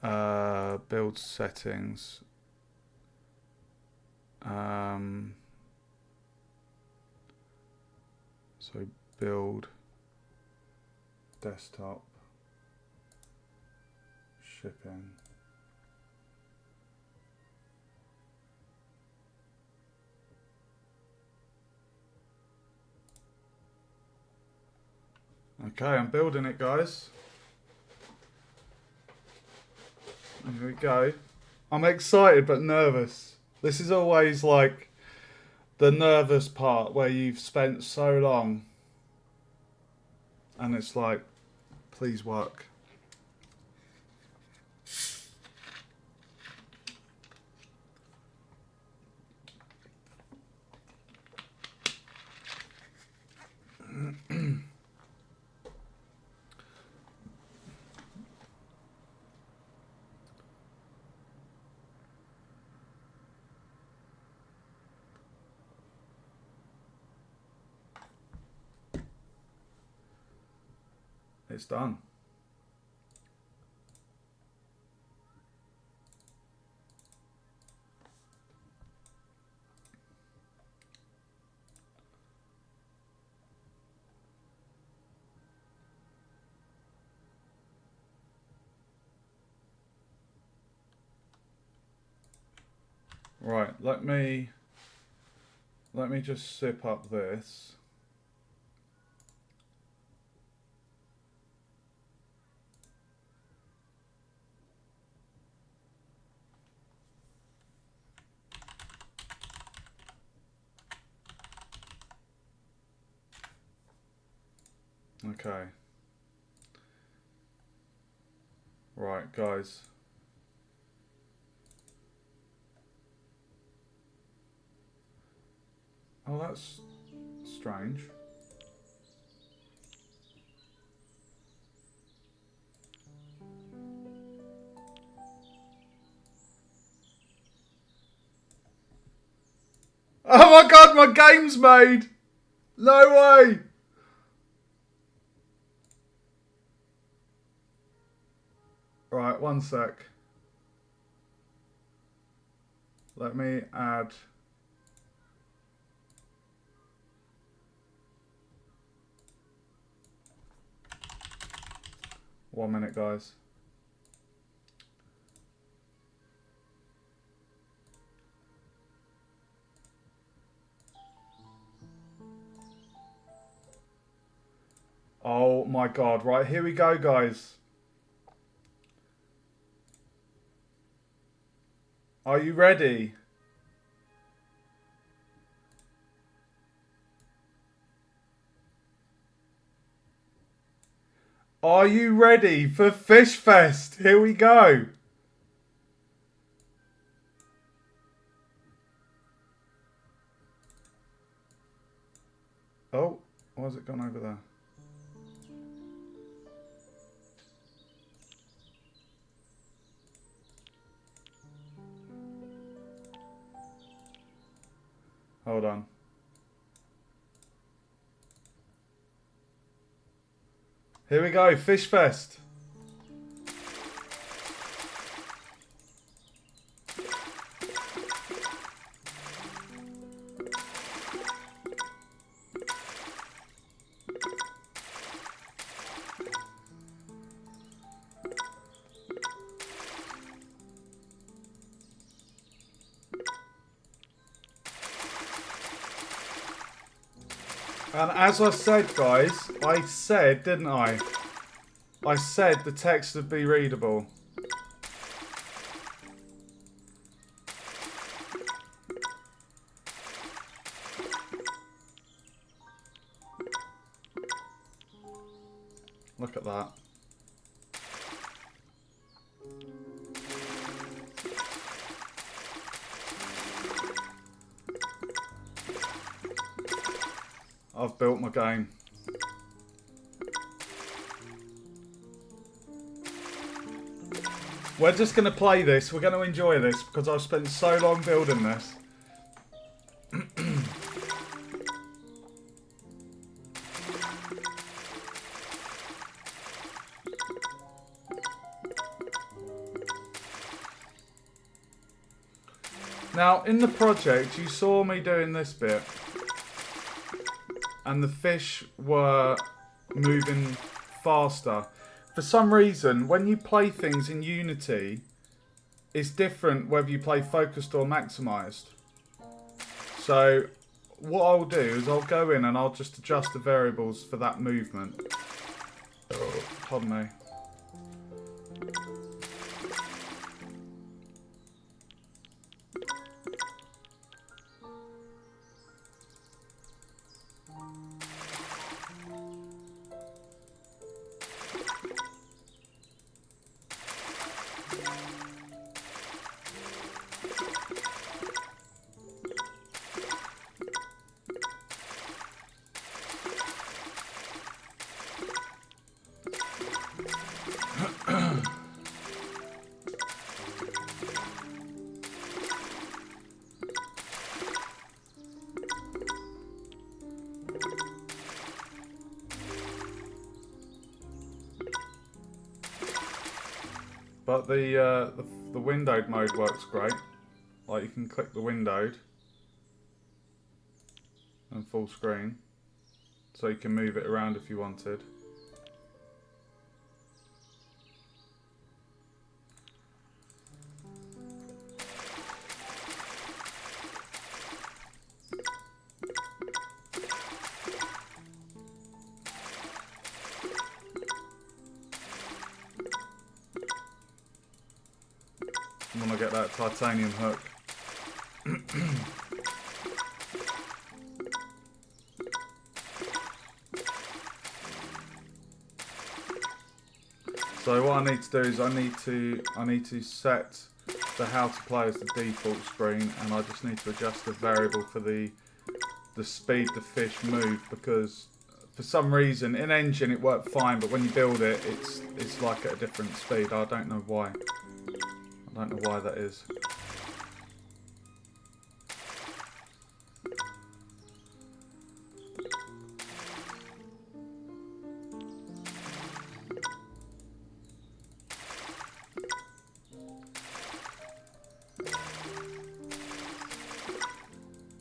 build settings. So build desktop shipping. Okay, I'm building it, guys. Here we go. I'm excited but nervous. This is always like the nervous part where you've spent so long and it's like, please work. It's done. Right, let me just zip up this. Okay. Right, guys. Oh, that's strange. Oh my god, my game's made! No way! Right, one sec. Let me add... One minute, guys. Oh my god, right, here we go, guys. Are you ready? Are you ready for Fish Fest? Here we go. Oh, why has it gone over there? Hold on. Here we go, Fish Fest. And as I said, guys, I said, didn't I? I said the text would be readable. Look at that. I've built my game. We're just going to play this. We're going to enjoy this because I've spent so long building this. Now, in the project, you saw me doing this bit. And the fish were moving faster. For some reason, when you play things in Unity, it's different whether you play focused or maximized. So what I'll do is I'll go in and I'll just adjust the variables for that movement. Oh, pardon me. But the windowed mode works great. Like you can click the windowed and full screen, so you can move it around if you wanted. When I get that titanium hook. So what I need to do is I need to set the how to play as the default screen, and I just need to adjust the variable for the speed the fish move, because for some reason in engine it worked fine, but when you build it, it's like at a different speed. I don't know why. I don't know why that is.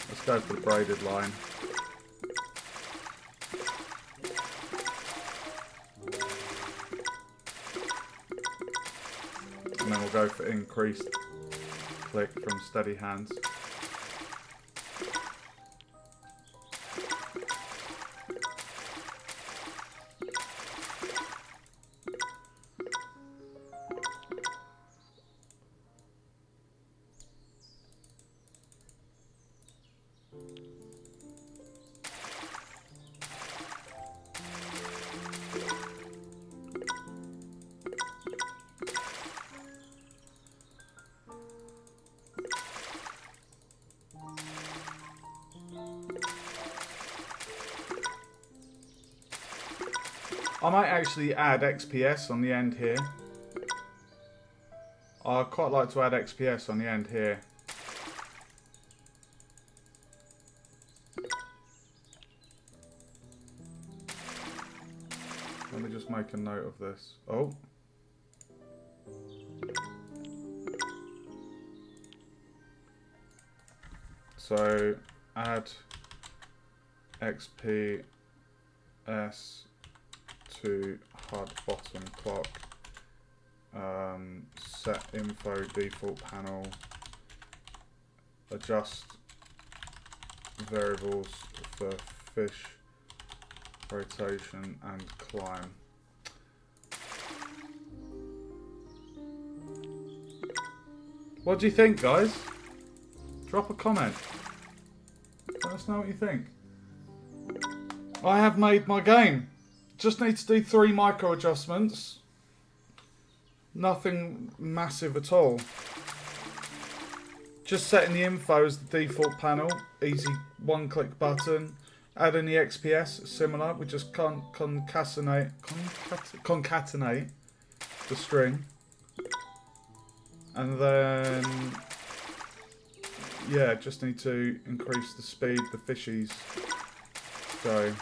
Let's go for the braided line. And then we'll go for increased click from steady hands. I might actually add XPS on the end here. I'd quite like to add XPS on the end here. Let me just make a note of this. Oh. So add XPS to HUD bottom clock, set info default panel, adjust variables for fish rotation, and climb. What do you think, guys? Drop a comment. Let us know what you think. I have made my game. Just need to do 3 micro adjustments. Nothing massive at all. Just setting the info as the default panel. Easy one-click button. Adding the XPS, similar. We just concatenate the string. And then, yeah, just need to increase the speed the fishies go.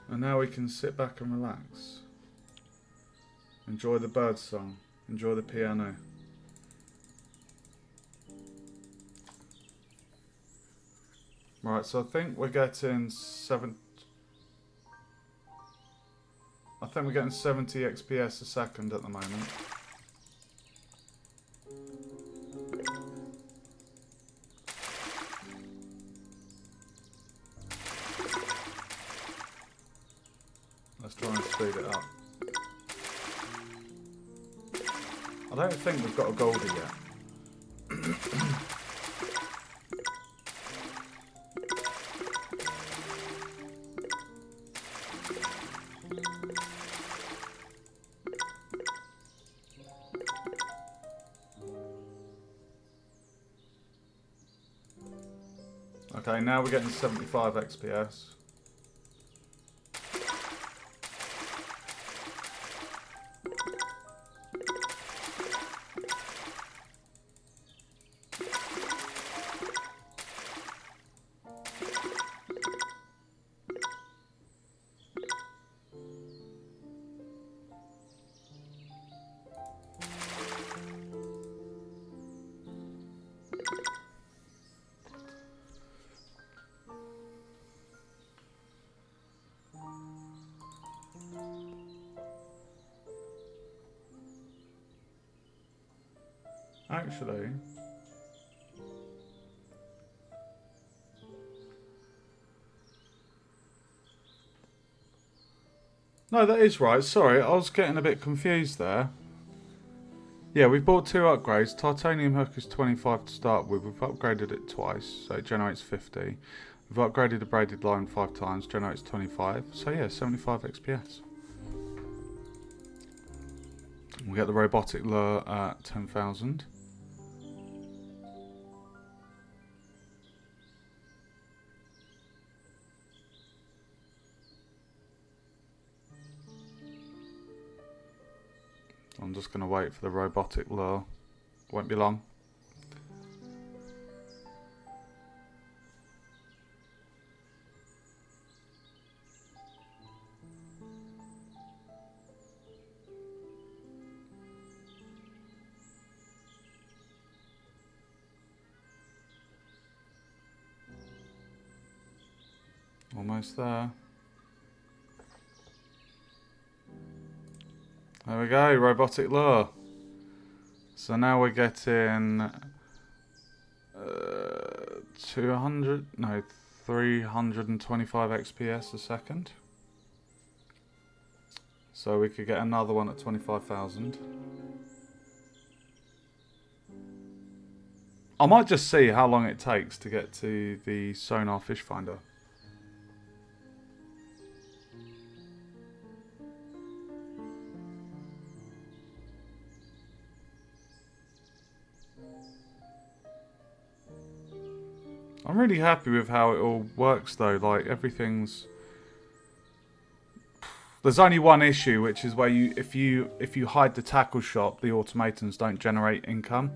And now we can sit back and relax. Enjoy the bird song. Enjoy the piano. Right, so I think we're getting 70 XPS a second at the moment. Let's try and speed it up. I don't think we've got a Goldie yet. Okay, now we're getting 75 XPS. Actually, no, that is right. Sorry, I was getting a bit confused there. Yeah, we've bought 2 upgrades. Titanium hook is 25 to start with. We've upgraded it twice, so it generates 50. We've upgraded the braided line 5 times, generates 25. So yeah, 75 XPS. We get the robotic lure at 10,000. I'm just going to wait for the robotic lure. Won't be long. Almost there. There we go, robotic lure. So now we're getting 325 XPS a second. So we could get another one at 25,000. I might just see how long it takes to get to the sonar fish finder. I'm really happy with how it all works though, like everything's... There's only one issue, which is where if you hide the tackle shop, the automatons don't generate income.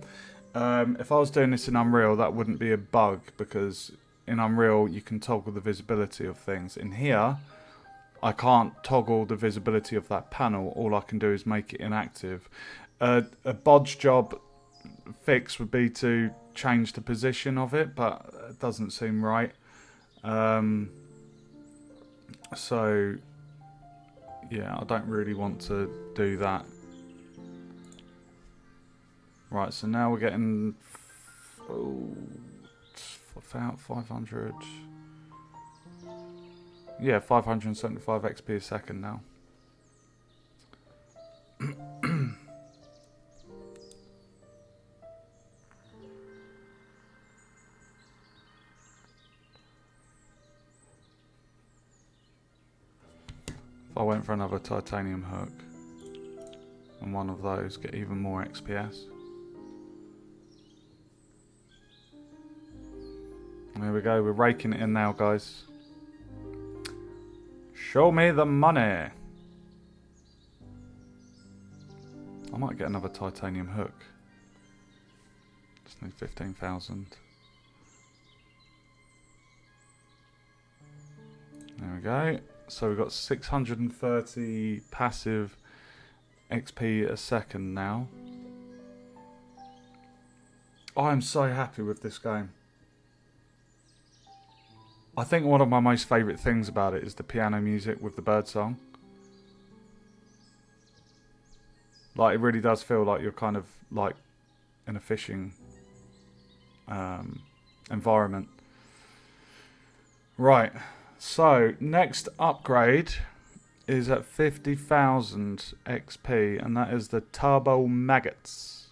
If I was doing this in Unreal, that wouldn't be a bug, because in Unreal you can toggle the visibility of things. In here, I can't toggle the visibility of that panel. All I can do is make it inactive. A bodge job fix would be to change the position of it, but it doesn't seem right. So yeah, I don't really want to do that. Right, so now we're getting 500. Yeah, 575 XP a second now. If I went for another titanium hook and one of those, get even more XPS. There we go, we're raking it in now, guys. Show me the money. I might get another titanium hook. Just need 15,000. There we go. So we've got 630 passive XP a second now. I'm so happy with this game. I think one of my most favourite things about it is the piano music with the bird song. Like, it really does feel like you're kind of like in a fishing environment. Right, so next upgrade is at 50,000 XP, and that is the Turbo Maggots.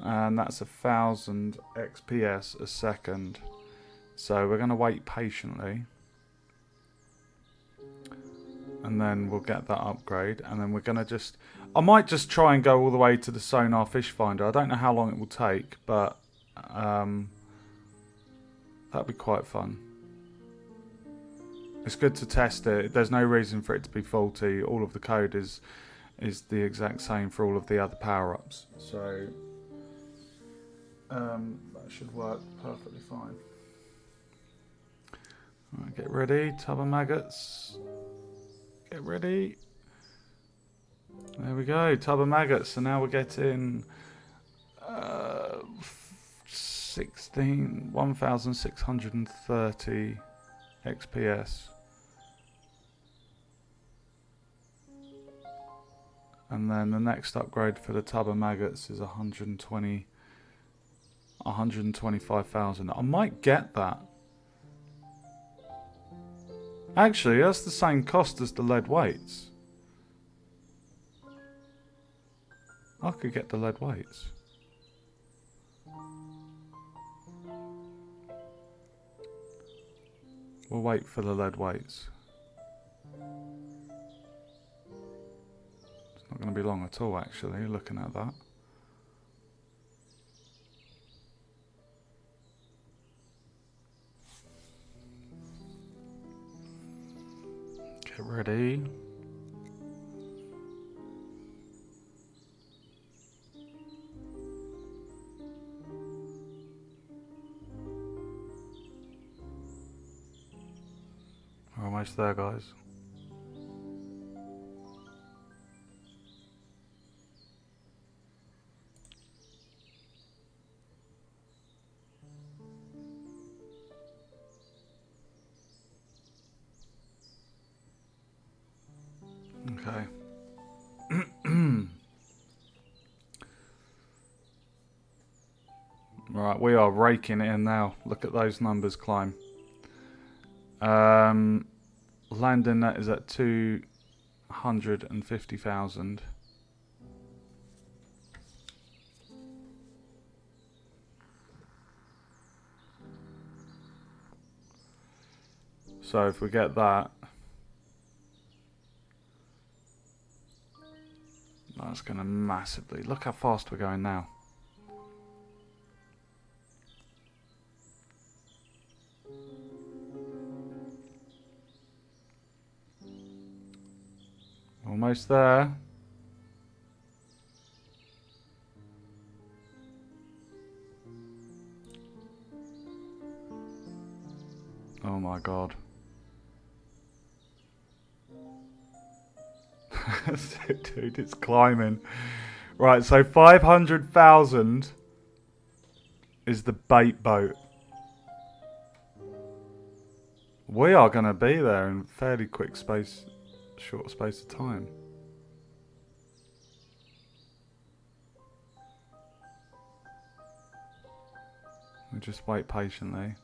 And that's 1,000 XPS a second. So we're going to wait patiently. And then we'll get that upgrade. And then we're going to just... I might just try and go all the way to the Sonar Fish Finder. I don't know how long it will take, but that'd be quite fun. It's good to test it. There's no reason for it to be faulty. All of the code is the exact same for all of the other power-ups. So that should work perfectly fine. Right, get ready, tub of maggots. Get ready. There we go, tub of maggots. So now we're getting 1,630 XPS. And then the next upgrade for the tub of maggots is 125,000. I might get that. Actually, that's the same cost as the lead weights. I could get the lead weights. We'll wait for the lead weights. It's not going to be long at all, actually, looking at that. Get ready. We're almost there, guys. Okay. Right, we are raking it in now. Look at those numbers climb. Landing net is at 250,000. So if we get that, that's going to massively... Look how fast we're going now. Almost there. Oh my god. Dude, it's climbing. Right, so 500,000 is the bait boat. We are going to be there in fairly quick space, short space of time. We just wait patiently.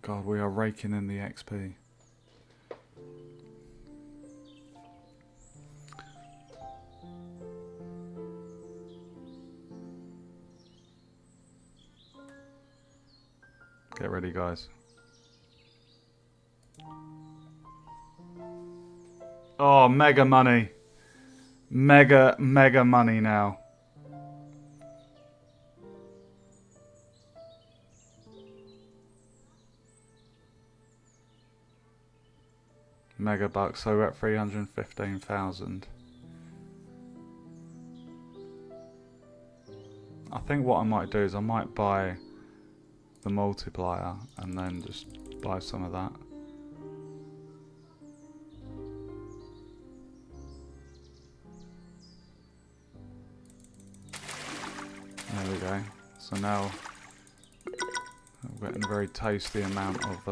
God, we are raking in the XP. Get ready, guys. Oh, mega money. Mega money now. Mega bucks, so we're at 315,000. I think what I might do is I might buy the multiplier and then just buy some of that. There we go. So now we're getting a very tasty amount of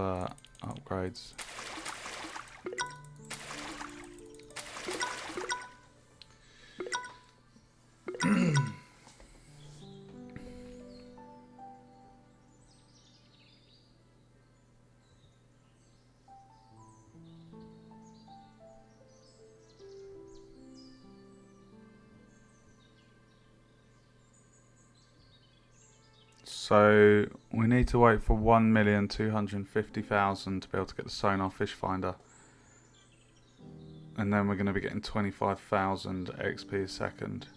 upgrades. So we need to wait for 1,250,000 to be able to get the sonar fish finder. And then we're going to be getting 25,000 XP a second.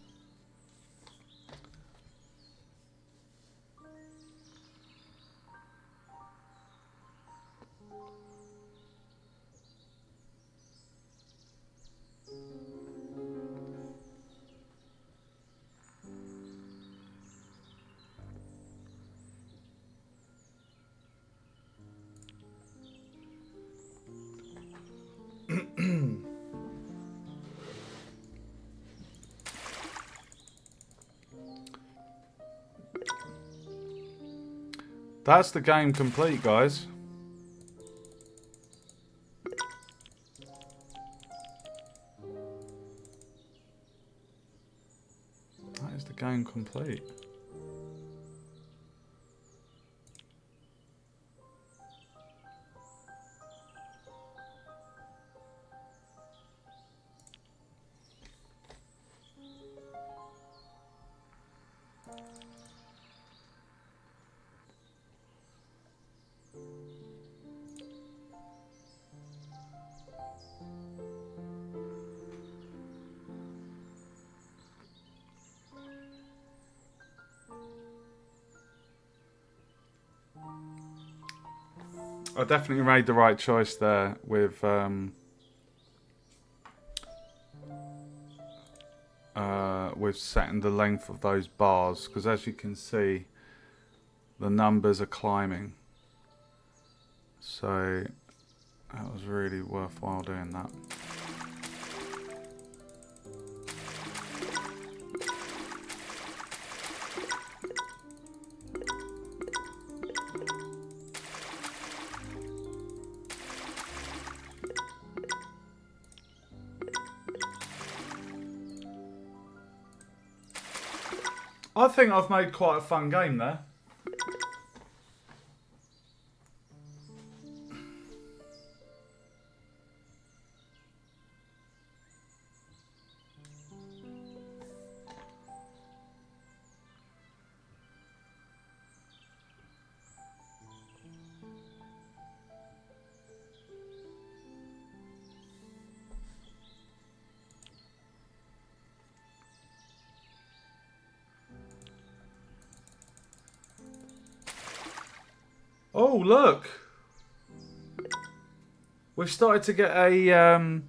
That's the game complete, guys. That is the game complete. I definitely made the right choice there with setting the length of those bars, because as you can see, the numbers are climbing. So that was really worthwhile doing that. I think I've made quite a fun game there. Oh, look! We've started to get a...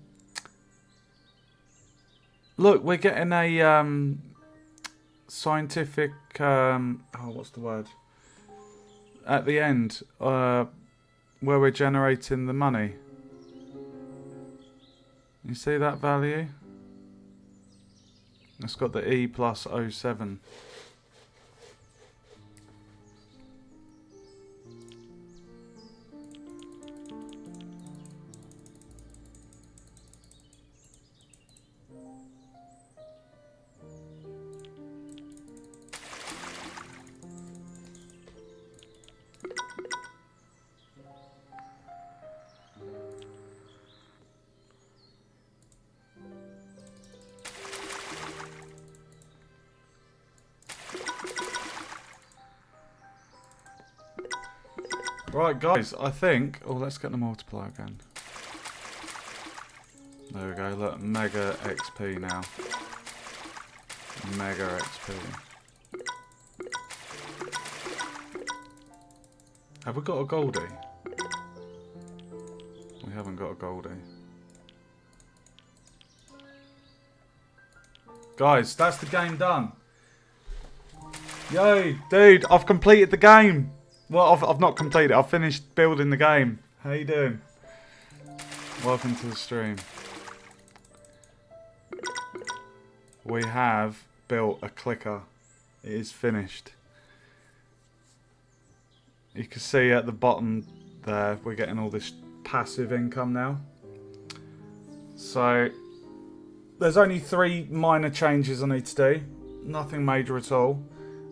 Look, we're getting a scientific... oh, what's the word? At the end, where we're generating the money. You see that value? It's got the E plus 07. Right, guys, I think... Oh, let's get the multiplier again. There we go, look, mega XP now. Mega XP. Have we got a Goldie? We haven't got a Goldie. Guys, that's the game done. Yo, dude, I've completed the game. Well, I've not completed it. I've finished building the game. How you doing? Welcome to the stream. We have built a clicker. It is finished. You can see at the bottom there, we're getting all this passive income now. So, there's only 3 minor changes I need to do. Nothing major at all.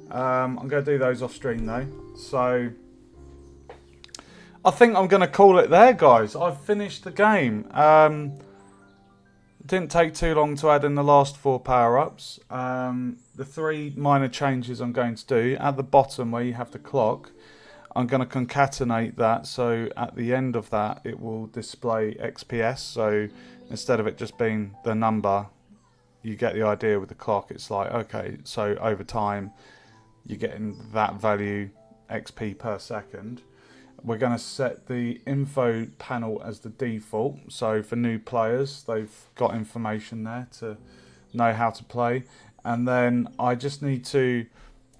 I'm going to do those off stream though. So, I think I'm going to call it there, guys. I've finished the game. It didn't take too long to add in the last 4 power-ups. The 3 minor changes I'm going to do, at the bottom where you have the clock, I'm going to concatenate that, so at the end of that it will display XPS. So instead of it just being the number, you get the idea with the clock. It's like, okay, so over time you're getting that value XP per second. We're going to set the info panel as the default, so for new players they've got information there to know how to play. And then I just need to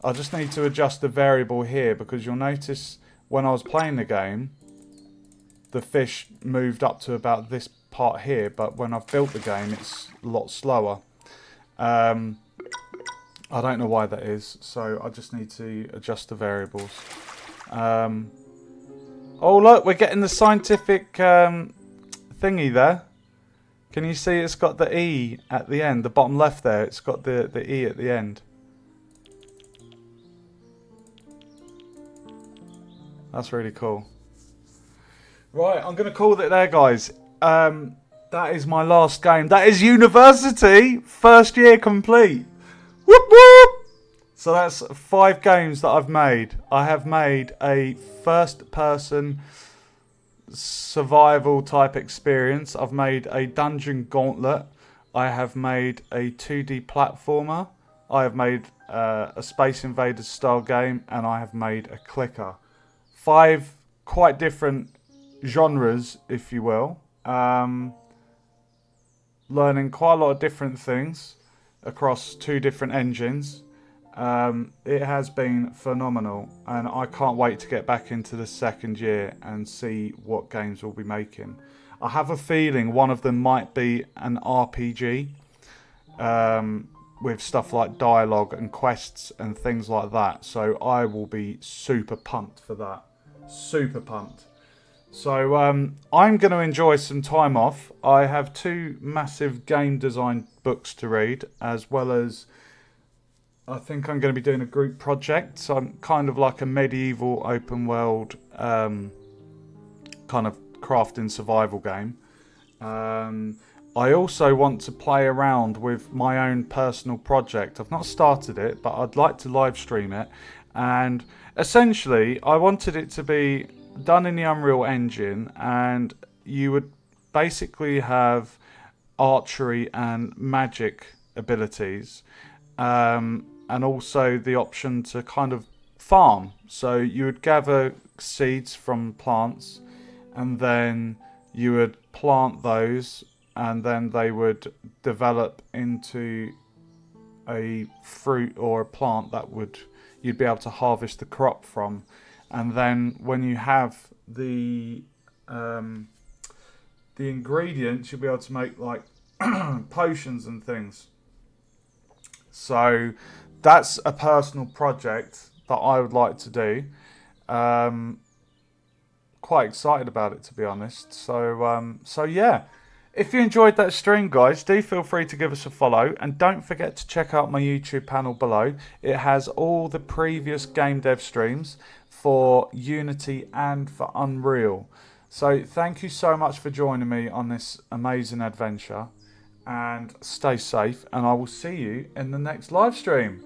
adjust the variable here, because you'll notice when I was playing the game the fish moved up to about this part here, but when I've built the game it's a lot slower. I don't know why that is, so I just need to adjust the variables. Oh look, we're getting the scientific thingy there. Can you see it's got the E at the end, the bottom left there, it's got the E at the end. That's really cool. Right, I'm going to call it there, guys. That is my last game. That is university, first year complete. Whoop whoop! So that's 5 games that I've made. I have made a first-person survival type experience. I've made a dungeon gauntlet. I have made a 2D platformer. I have made a Space Invaders style game, and I have made a clicker. 5 quite different genres, if you will. Learning quite a lot of different things across 2 different engines. It has been phenomenal, and I can't wait to get back into the second year and see what games we'll be making. I have a feeling one of them might be an RPG with stuff like dialogue and quests and things like that, so I will be super pumped for that. Super pumped. So I'm going to enjoy some time off. I have 2 massive game design books to read, as well as I think I'm going to be doing a group project. So I'm kind of like a medieval open world kind of crafting survival game. I also want to play around with my own personal project. I've not started it, but I'd like to live stream it. And essentially, I wanted it to be done in the Unreal Engine, and you would basically have archery and magic abilities, and also the option to kind of farm. So you would gather seeds from plants, and then you would plant those, and then they would develop into a fruit or a plant that you'd be able to harvest the crop from. And then when you have the ingredients, you'll be able to make like potions and things. So that's a personal project that I would like to do. Quite excited about it, to be honest. So yeah. If you enjoyed that stream, guys, do feel free to give us a follow, and don't forget to check out my YouTube panel below. It has all the previous game dev streams for Unity and for Unreal. So thank you so much for joining me on this amazing adventure, and stay safe, and I will see you in the next live stream.